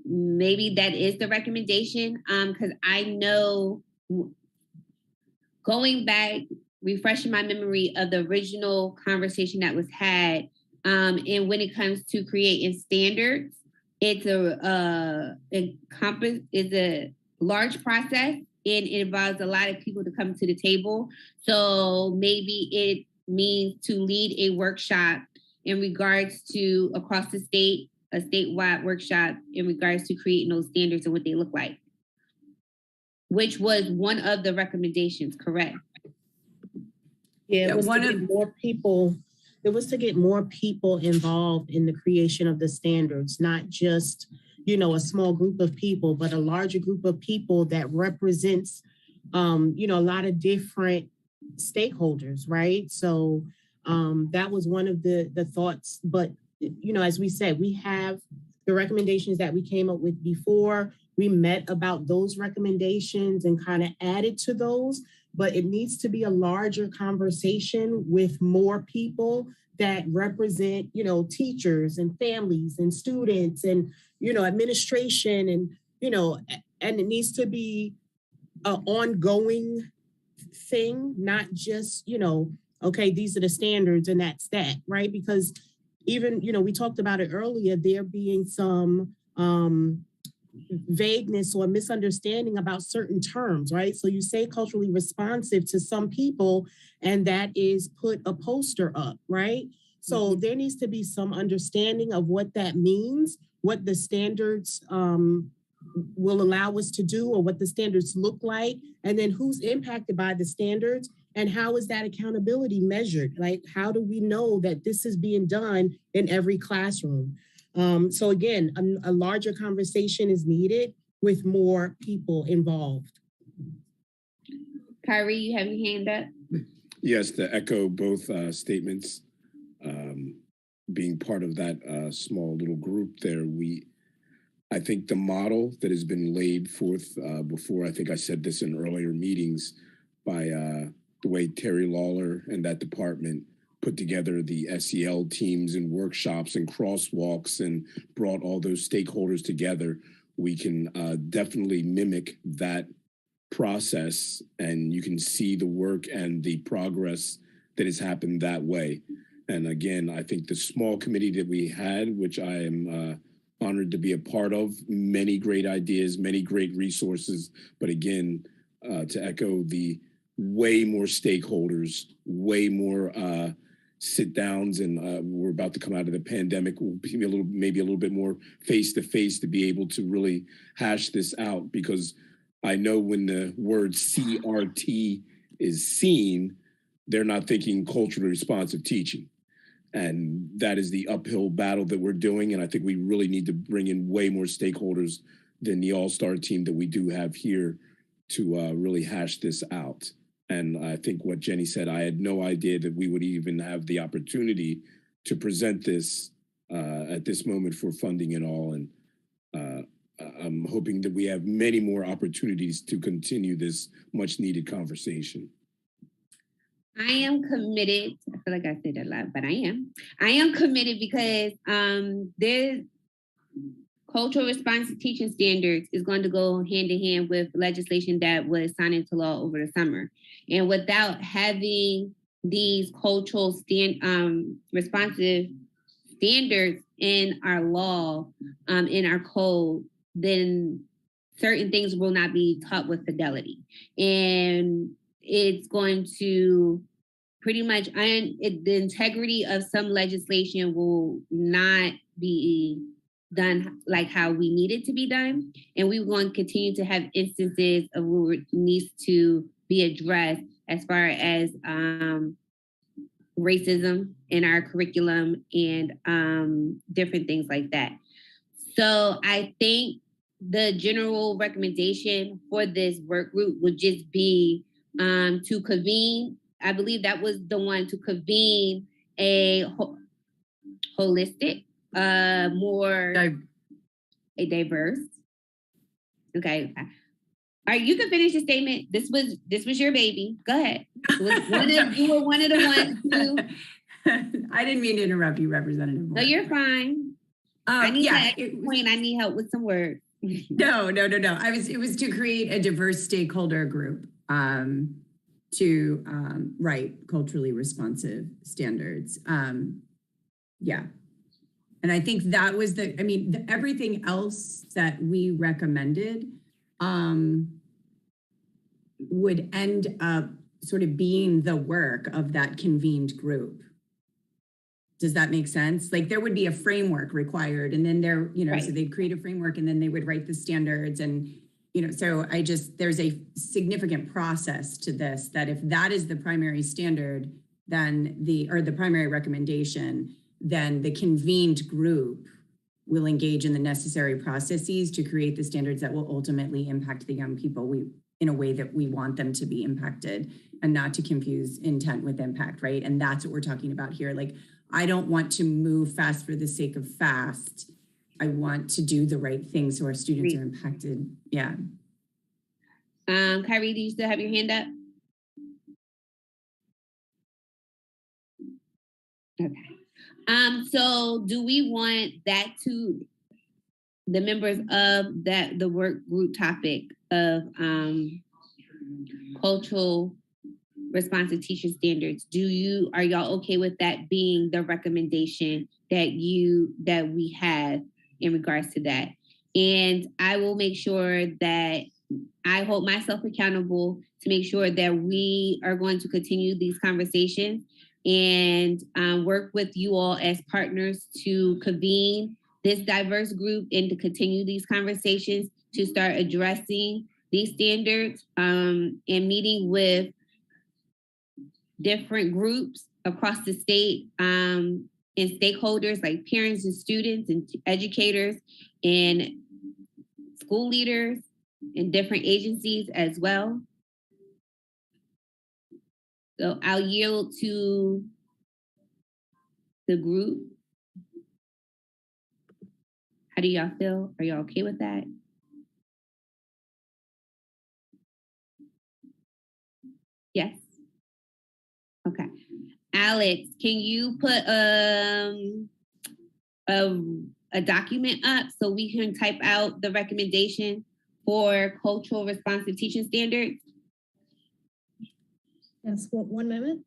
Maybe that is the recommendation, because I know, going back, refreshing my memory of the original conversation that was had, and when it comes to creating standards, it's a large process, and it involves a lot of people to come to the table. So maybe it means to lead a workshop in regards to across the state, a statewide workshop in regards to creating those standards and what they look like, which was one of the recommendations, correct? Yeah, it was to get more people. It was to get more people involved in the creation of the standards, not just, a small group of people, but a larger group of people that represents, a lot of different stakeholders, right? So that was one of the thoughts. But, as we said, we have the recommendations that we came up with before. We met about those recommendations and kind of added to those, but it needs to be a larger conversation with more people that represent, teachers and families and students and, administration and, and it needs to be an ongoing thing, not just, okay, these are the standards and that's that, right? Because even, we talked about it earlier, there being some vagueness or misunderstanding about certain terms, right? So you say culturally responsive to some people, and that is put a poster up, right? So there needs to be some understanding of what that means, what the standards will allow us to do, or what the standards look like, and then who's impacted by the standards, and how is that accountability measured? Like, how do we know that this is being done in every classroom? So again, a larger conversation is needed with more people involved. Kyrie, you have your hand up? Yes, to echo both statements, being part of that small little group there, I think the model that has been laid forth before, I think I said this in earlier meetings, by the way Terry Lawler and that department put together the SEL teams and workshops and crosswalks and brought all those stakeholders together, we can definitely mimic that process, and you can see the work and the progress that has happened that way. And again, I think the small committee that we had, which I am honored to be a part of, many great ideas, many great resources, but again, to echo the way more stakeholders, way more sit downs, and we're about to come out of the pandemic. We'll be maybe a little bit more face to face to be able to really hash this out, because I know when the word CRT is seen, they're not thinking culturally responsive teaching. And that is the uphill battle that we're doing. And I think we really need to bring in way more stakeholders than the all-star team that we do have here to really hash this out. And I think what Jenny said, I had no idea that we would even have the opportunity to present this at this moment for funding and all. And I'm hoping that we have many more opportunities to continue this much needed conversation. I am committed. I feel like I said that a lot, but I am committed because there's cultural responsive teaching standards is going to go hand in hand with legislation that was signed into law over the summer. And without having these cultural responsive standards in our law, in our code, then certain things will not be taught with fidelity. And it's going to pretty much, the integrity of some legislation will not be done like how we need it to be done. And we're going to continue to have instances of where it needs to be addressed as far as racism in our curriculum and different things like that. So I think the general recommendation for this work group would just be to convene. I believe that was the one, to convene a holistic, more a diverse. Okay. All right, you can finish your statement. This was your baby. Go ahead. You were one of the ones who. I didn't mean to interrupt you, Representative Moore. No, you're fine. I need I need help with some words. No. It was to create a diverse stakeholder group to write culturally responsive standards. Yeah. And I think that was everything else that we recommended would end up sort of being the work of that convened group. Does that make sense? Like, there would be a framework required, and then right. So they'd create a framework, and then they would write the standards, and so there's a significant process to this, that if that is the primary standard, then the primary recommendation, then the convened group will engage in the necessary processes to create the standards that will ultimately impact the young people in a way that we want them to be impacted, and not to confuse intent with impact, right? And that's what we're talking about here. Like, I don't want to move fast for the sake of fast. I want to do the right thing so our students are impacted. Yeah. Kyrie, do you still have your hand up? Okay. So do we want that to the members of the work group topic of cultural responsive teacher standards? Are y'all okay with that being the recommendation that we have in regards to that? And I will make sure that I hold myself accountable to make sure that we are going to continue these conversations and work with you all as partners to convene this diverse group and to continue these conversations to start addressing these standards and meeting with different groups across the state and stakeholders like parents and students and educators and school leaders and different agencies as well. So I'll yield to the group. How do y'all feel? Are y'all okay with that? Yes. Okay. Alex, can you put a document up so we can type out the recommendation for cultural responsive teaching standards? Yes, 1 moment.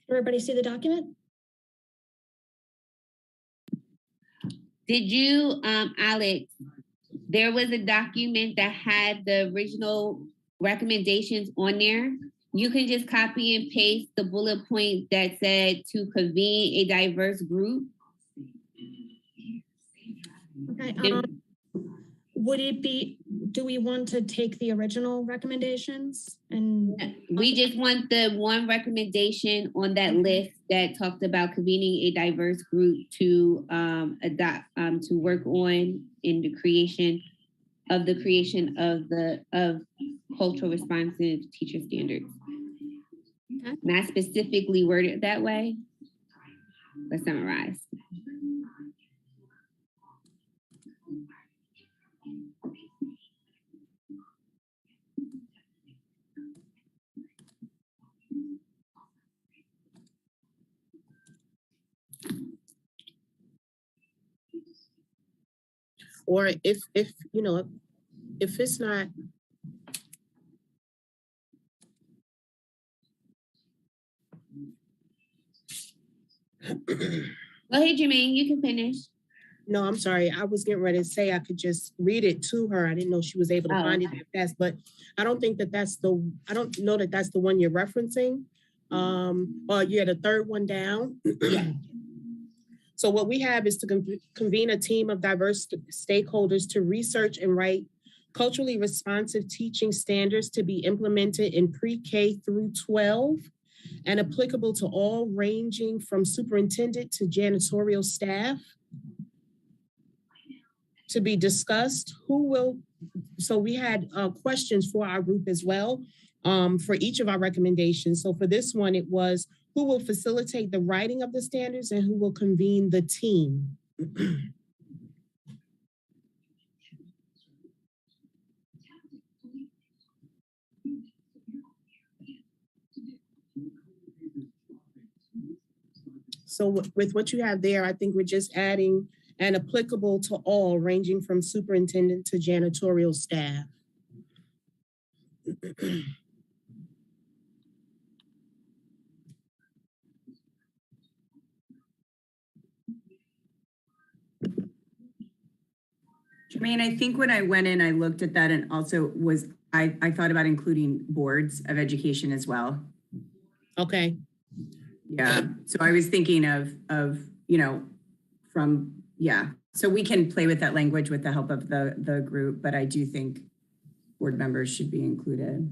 Everybody see the document? Did you, Alex, there was a document that had the original recommendations on there. You can just copy and paste the bullet point that said to convene a diverse group. Okay. Would it be, do we want to take the original recommendations? And we just want the one recommendation on that list that talked about convening a diverse group to adopt, to work on in the creation of cultural responsive teacher standards. Okay. Not specifically worded that way, but summarized. Or if you know, if it's not. Go ahead, Jermaine, you can finish. No, I'm sorry. I was getting ready to say I could just read it to her. I didn't know she was able to find it that fast, but I don't think that I don't know that that's the one you're referencing. Or yeah, the third one down. Yeah. So what we have is to convene a team of diverse stakeholders to research and write culturally responsive teaching standards to be implemented in pre-K through 12 and applicable to all, ranging from superintendent to janitorial staff. To be discussed, so we had questions for our group as well for each of our recommendations. So for this one, it was who will facilitate the writing of the standards and who will convene the team. So with what you have there, I think we're just adding and applicable to all, ranging from superintendent to janitorial staff. Jermaine, I think when I went in, I looked at that and also I thought about including boards of education as well. Okay. Yeah, so I was thinking of so we can play with that language with the help of the group, but I do think board members should be included.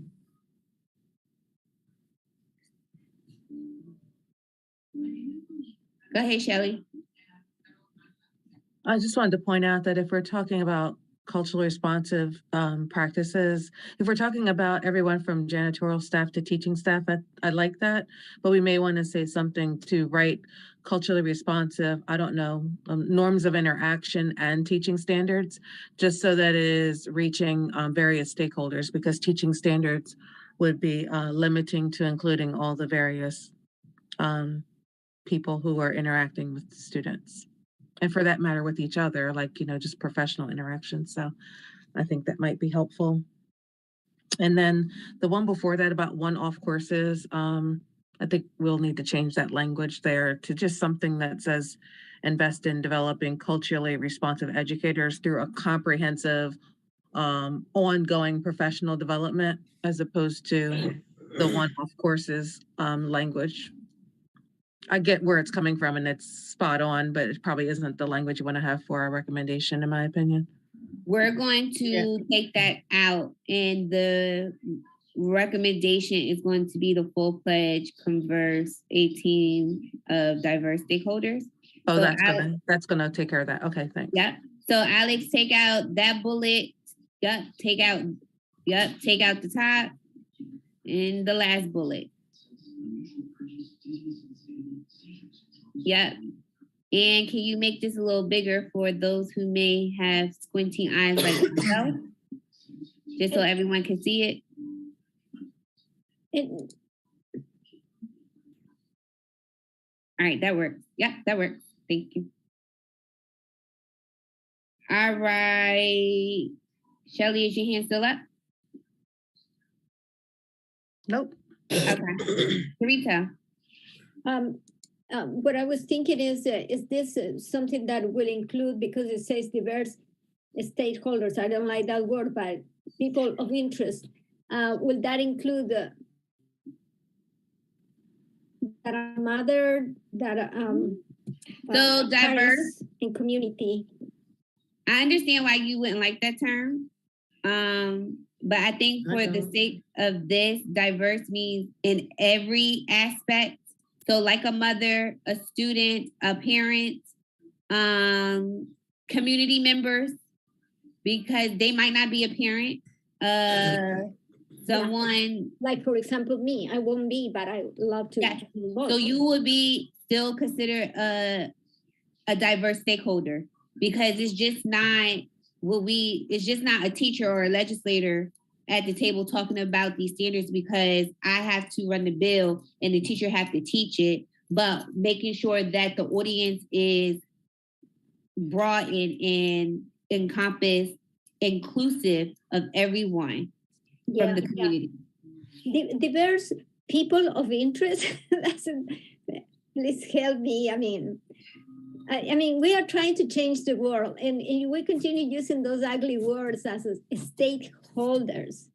Go ahead, Shelley. I just wanted to point out that if we're talking about culturally responsive practices, if we're talking about everyone from janitorial staff to teaching staff, I like that, but we may want to say something to write culturally responsive, I don't know, norms of interaction and teaching standards, just so that it is reaching various stakeholders, because teaching standards would be limiting to including all the various people who are interacting with students. And for that matter, with each other, like, you know, just professional interaction. So I think that might be helpful. And then the one before that about one-off courses, I think we'll need to change that language there to just something that says invest in developing culturally responsive educators through a comprehensive ongoing professional development, as opposed to the one-off courses language. I get where it's coming from and it's spot on, but it probably isn't the language you want to have for our recommendation, in my opinion. We're going to take that out, and the recommendation is going to be the full pledge converse a team of diverse stakeholders. Oh, so that's gonna take care of that. Okay, thanks. Yep. So Alex, take out that bullet. Yep. Take out the top and the last bullet. Yep. And can you make this a little bigger for those who may have squinting eyes like myself? Just so everyone can see it. All right, that works. Yep, that works. Thank you. All right. Shelly, is your hand still up? Nope. Okay. Sarita. What I was thinking is this something that will include, because it says diverse stakeholders, I don't like that word, but people of interest, will that include that are mother, that so diverse in community? I understand why you wouldn't like that term. But I think for the sake of this, diverse means in every aspect. So like a mother, a student, a parent, community members, because they might not be a parent. Someone like, for example, me, I won't be, but I love to. Yeah. So you would be still considered a diverse stakeholder, because it's just not it's just not a teacher or a legislator at the table talking about these standards because I have to run the bill and the teacher have to teach it, but making sure that the audience is broad and inclusive of everyone from the community. Diverse people of interest. Please help me. I mean, we are trying to change the world, and we continue using those ugly words as stakeholders.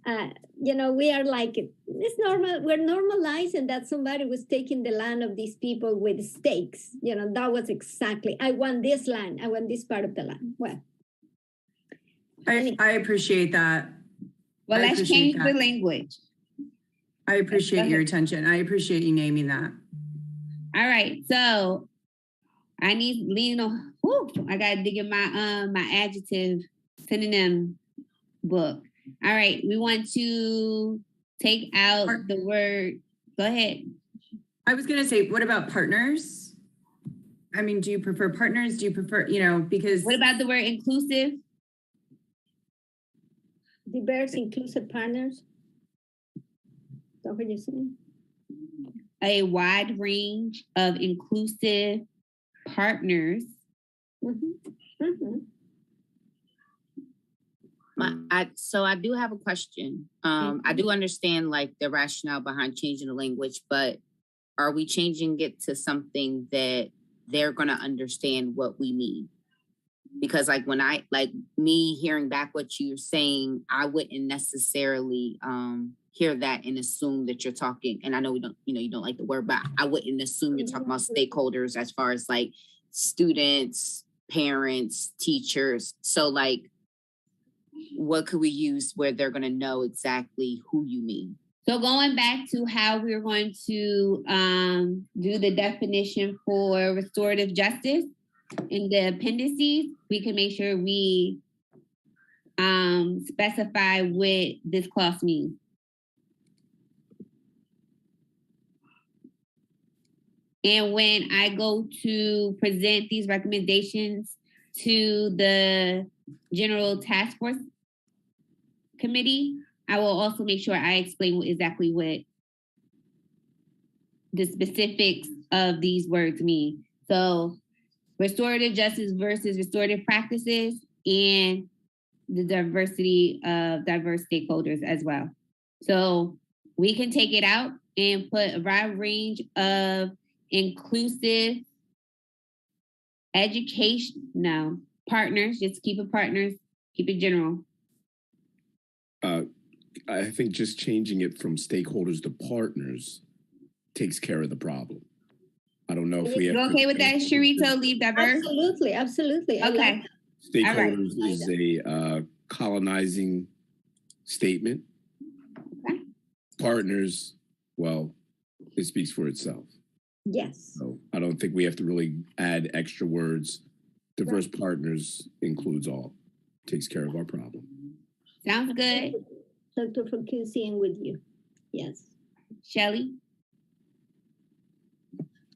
We are like, it's normal. We're normalizing that somebody was taking the land of these people with stakes. That was exactly, I want this land. I want this part of the land. Well, I appreciate that. Well, let's change the language. I appreciate your attention. I appreciate you naming that. All right, so I need I gotta dig in my adjective synonym book. All right, we want to take out the word. Go ahead. I was gonna say, what about partners? I mean, do you prefer partners? Do you prefer, because what about the word inclusive? Diverse, inclusive partners. Is that what you're saying? A wide range of inclusive partners. Mm-hmm. Mm-hmm. So I do have a question. I do understand like the rationale behind changing the language, but are we changing it to something that they're going to understand what we mean? Because like when me hearing back what you're saying, I wouldn't necessarily hear that and assume that you're talking, and I know you don't like the word, but I wouldn't assume you're talking about stakeholders as far as like students, parents, teachers. So like, what could we use where they're going to know exactly who you mean? So going back to how we're going to do the definition for restorative justice in the appendices, we can make sure we specify what this clause means. And when I go to present these recommendations to the General Task Force Committee, I will also make sure I explain exactly what the specifics of these words mean. So restorative justice versus restorative practices, and the diversity of diverse stakeholders as well. So we can take it out and put a wide range of inclusive education, no, partners, just keep it partners, keep it general. I think just changing it from stakeholders to partners takes care of the problem. I don't know if we have. You okay with that, Sharito? Leave diverse? Absolutely, absolutely. Okay. Stakeholders is a colonizing statement. Okay. Partners, well, it speaks for itself. Yes. So I don't think we have to really add extra words. Diverse partners includes all, takes care of our problem. Sounds good. Dr. Fakusian with you. Yes. Shelley?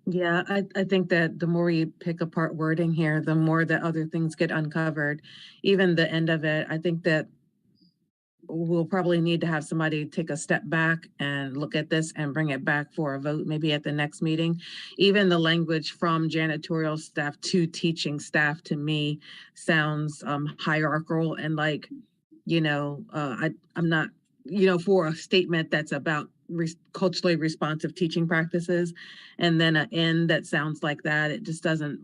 Yeah, I think that the more we pick apart wording here, the more that other things get uncovered. Even the end of it, I think that we'll probably need to have somebody take a step back and look at this and bring it back for a vote, maybe at the next meeting. Even the language from janitorial staff to teaching staff to me sounds hierarchical and like, you know, I'm not, you know, for a statement that's about culturally responsive teaching practices, and then an end that sounds like that, it just doesn't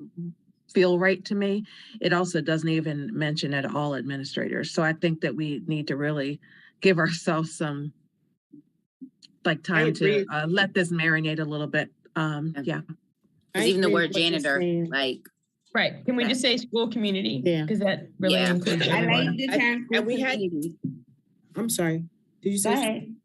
feel right to me. It also doesn't even mention at all administrators. So I think that we need to really give ourselves some like time to let this marinate a little bit. Yeah. Because even the word janitor, like. Right. Can we just say school community? Yeah. Because that really includes I everyone. like the term school And we had, community. I'm sorry. Did you Go say? ahead.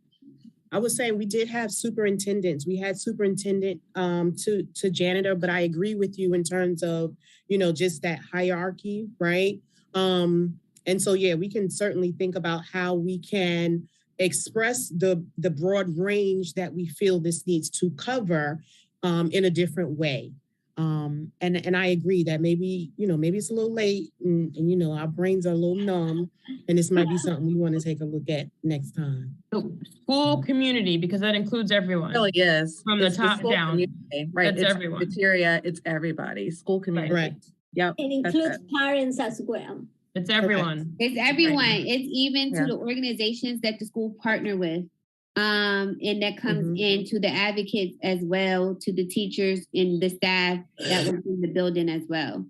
I was saying we did have superintendents. We had superintendent to janitor, but I agree with you in terms of, you know, just that hierarchy, right? And so, yeah, we can certainly think about how we can express the broad range that we feel this needs to cover in a different way. And I agree that maybe, you know, maybe it's a little late and, you know, our brains are a little numb and this might be something we want to take a look at next time. So school community, because that includes everyone. Oh, yes. From the top down. Community, right. That's it's everyone. Criteria, it's everybody. School community. Right. Yep. And includes parents as well. It's everyone. It's everyone. Right. It's even to the organizations that the school partner with. And that comes into the advocates as well, to the teachers and the staff that work in the building as well.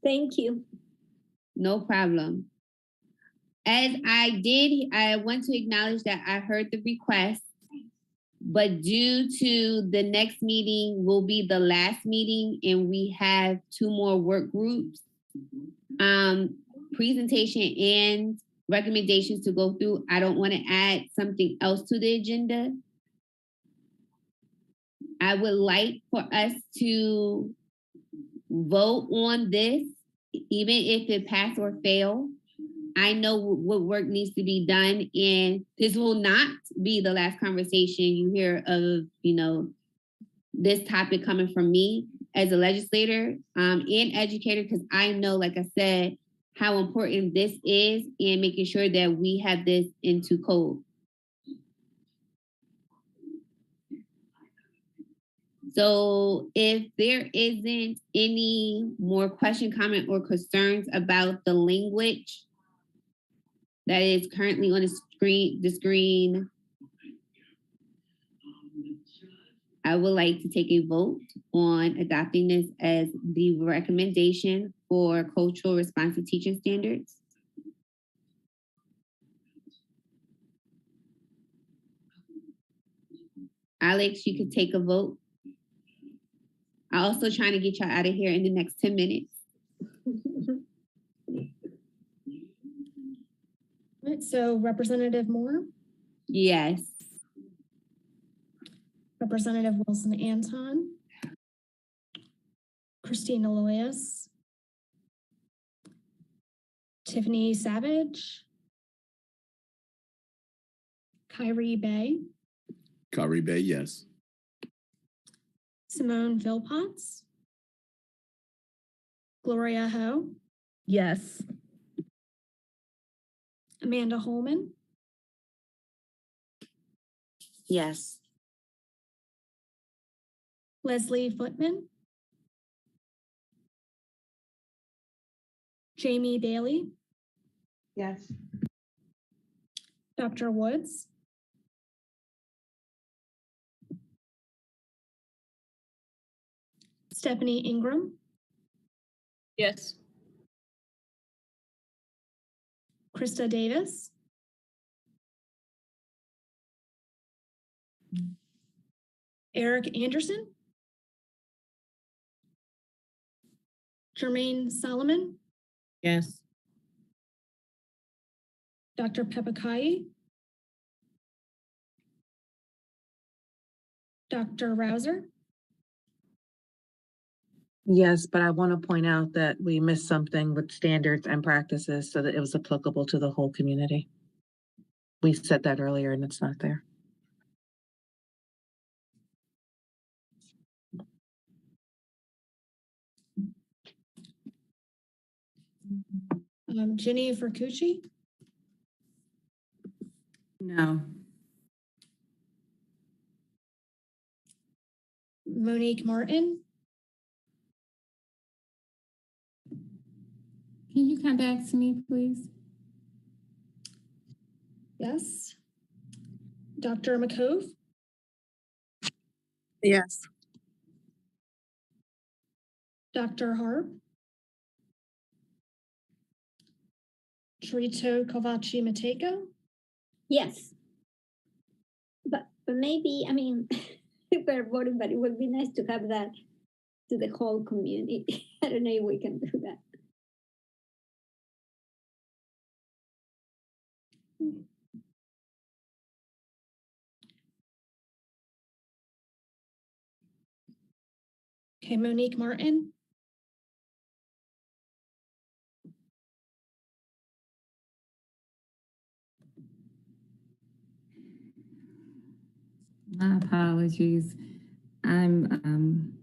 Thank you. No problem. As I want to acknowledge that I heard the request, but due to the next meeting will be the last meeting and we have 2 more work groups, presentation and recommendations to go through. I don't want to add something else to the agenda. I would like for us to vote on this, even if it pass or fail. I know what work needs to be done, and this will not be the last conversation you hear of, you know, this topic coming from me as a legislator and educator, because I know, like I said, how important this is and making sure that we have this into code. So if there isn't any more question, comment, or concerns about the language that is currently on the screen, I would like to take a vote on adopting this as the recommendation for cultural responsive teaching standards. Alex, you could take a vote. I'm also trying to get y'all out of here in the next 10 minutes. Right, so Representative Moore? Yes. Representative Wilson Anton? Christina Loyas? Tiffany Savage? Kyrie Bay? Kyrie Bay, yes. Simone Philpotts? Gloria Ho? Yes. Amanda Holman, Yes. Leslie Footman, Jamie Bailey, Yes. Dr. Woods, Stephanie Ingram, Yes. Krista Davis, Eric Anderson, Jermaine Solomon, Yes. Dr. Pepakai, Dr. Rouser, Yes, but I want to point out that we missed something with standards and practices so that it was applicable to the whole community. We said that earlier and it's not there. Jenny Vercucci, No. Monique Martin, Can you come back to me, please? yes. Dr. McCove, Yes. Dr. Harp, Trito Kovaci Mateko, Yes. But maybe, I mean, we're voting, but it would be nice to have that to the whole community. I don't know if we can do that. okay, Monique Martin, My apologies. I'm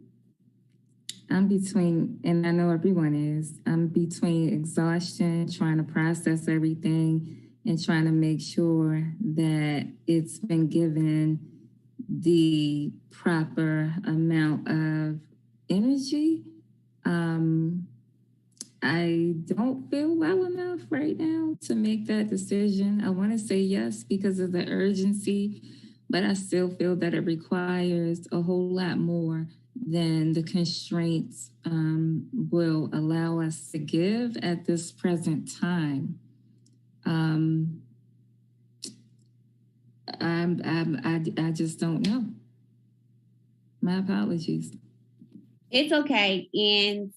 between, and I know everyone is, I'm between exhaustion, trying to process everything and trying to make sure that it's been given the proper amount of energy. I don't feel well enough right now to make that decision. I want to say yes because of the urgency, but I still feel that it requires a whole lot more than the constraints will allow us to give at this present time. I just don't know. My apologies. It's okay. And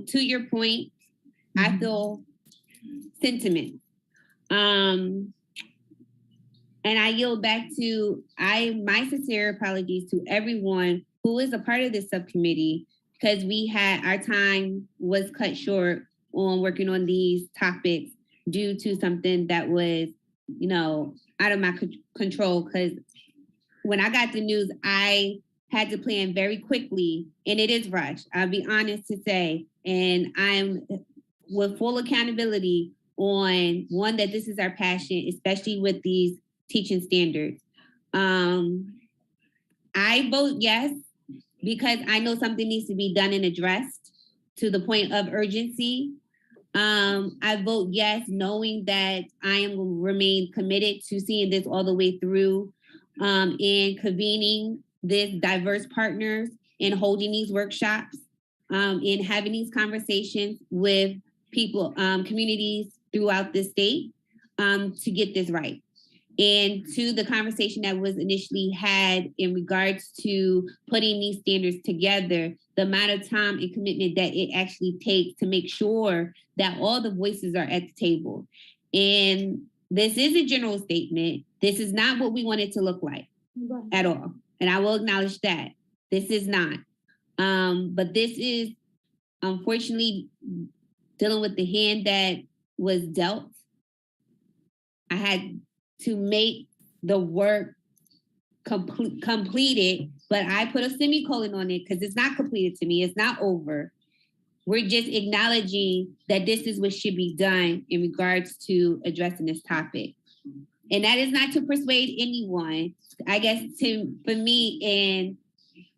to your point, I feel sentiment. And I yield back to my sincere apologies to everyone who is a part of this subcommittee, because our time was cut short on working on these topics due to something that was, out of my control. Because when I got the news, I had to plan very quickly, and it is rushed, I'll be honest to say. And I'm with full accountability on one, that this is our passion, especially with these teaching standards. I vote yes, because I know something needs to be done and addressed to the point of urgency. I vote yes, knowing that I am going to remain committed to seeing this all the way through, and convening this diverse partners and holding these workshops, and having these conversations with people, communities throughout the state, to get this right. And to the conversation that was initially had in regards to putting these standards together, the amount of time and commitment that it actually takes to make sure that all the voices are at the table. And this is a general statement. This is not what we want it to look like at all. And I will acknowledge that. This is not. But this is unfortunately dealing with the hand that was dealt. I had to make the work completed, but I put a semicolon on it because it's not completed to me. It's not over. We're just acknowledging that this is what should be done in regards to addressing this topic. And that is not to persuade anyone. I guess for me and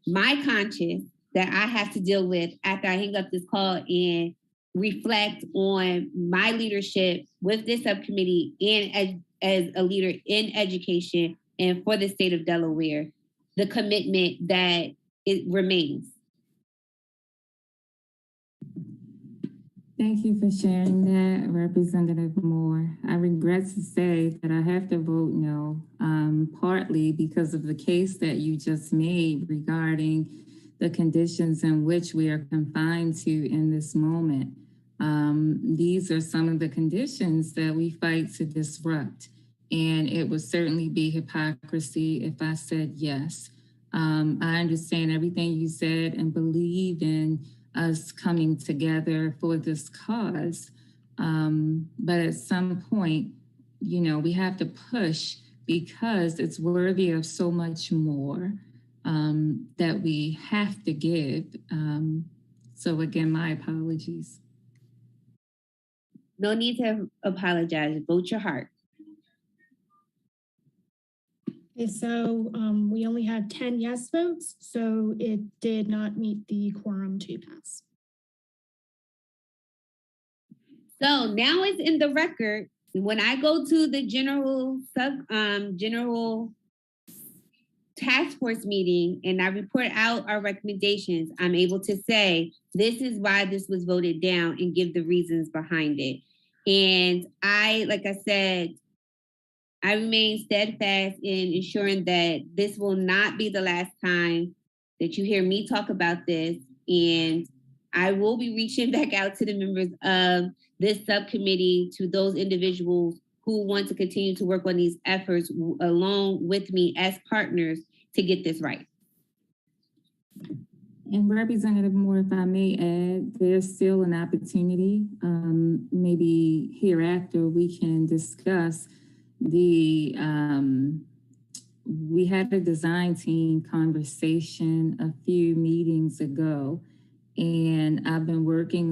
my conscience that I have to deal with after I hang up this call and reflect on my leadership with this subcommittee and as a leader in education and for the state of Delaware, the commitment that it remains. Thank you for sharing that, Representative Moore. I regret to say that I have to vote no, partly because of the case that you just made regarding the conditions in which we are confined to in this moment. These are some of the conditions that we fight to disrupt. And it would certainly be hypocrisy if I said yes. I understand everything you said and believe in us coming together for this cause. But at some point, we have to push because it's worthy of so much more that we have to give. So again, my apologies. No need to apologize. Vote your heart. Okay, so we only have 10 yes votes, so it did not meet the quorum to pass. So now it's in the record. When I go to the general task force meeting and I report out our recommendations, I'm able to say, this is why this was voted down and give the reasons behind it. And like I said, I remain steadfast in ensuring that this will not be the last time that you hear me talk about this. And I will be reaching back out to the members of this subcommittee, to those individuals who want to continue to work on these efforts along with me as partners to get this right. And Representative Moore, if I may add, there's still an opportunity. Maybe hereafter we can discuss we had a design team conversation a few meetings ago, and I've been working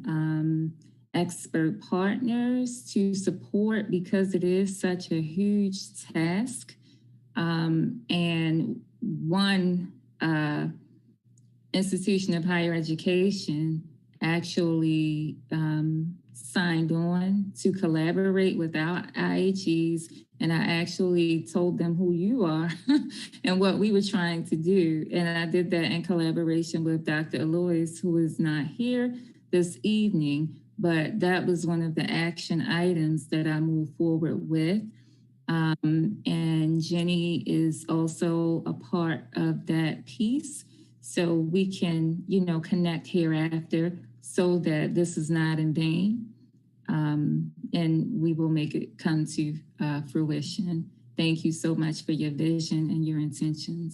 on expert partners to support because it is such a huge task. And one institution of higher education actually signed on to collaborate with our IHEs, and I actually told them who you are and what we were trying to do. And I did that in collaboration with Dr. Alois, who is not here this evening, but that was one of the action items that I moved forward with. And Jenny is also a part of that piece. So we can, connect hereafter so that this is not in vain. And we will make it come to fruition. Thank you so much for your vision and your intentions.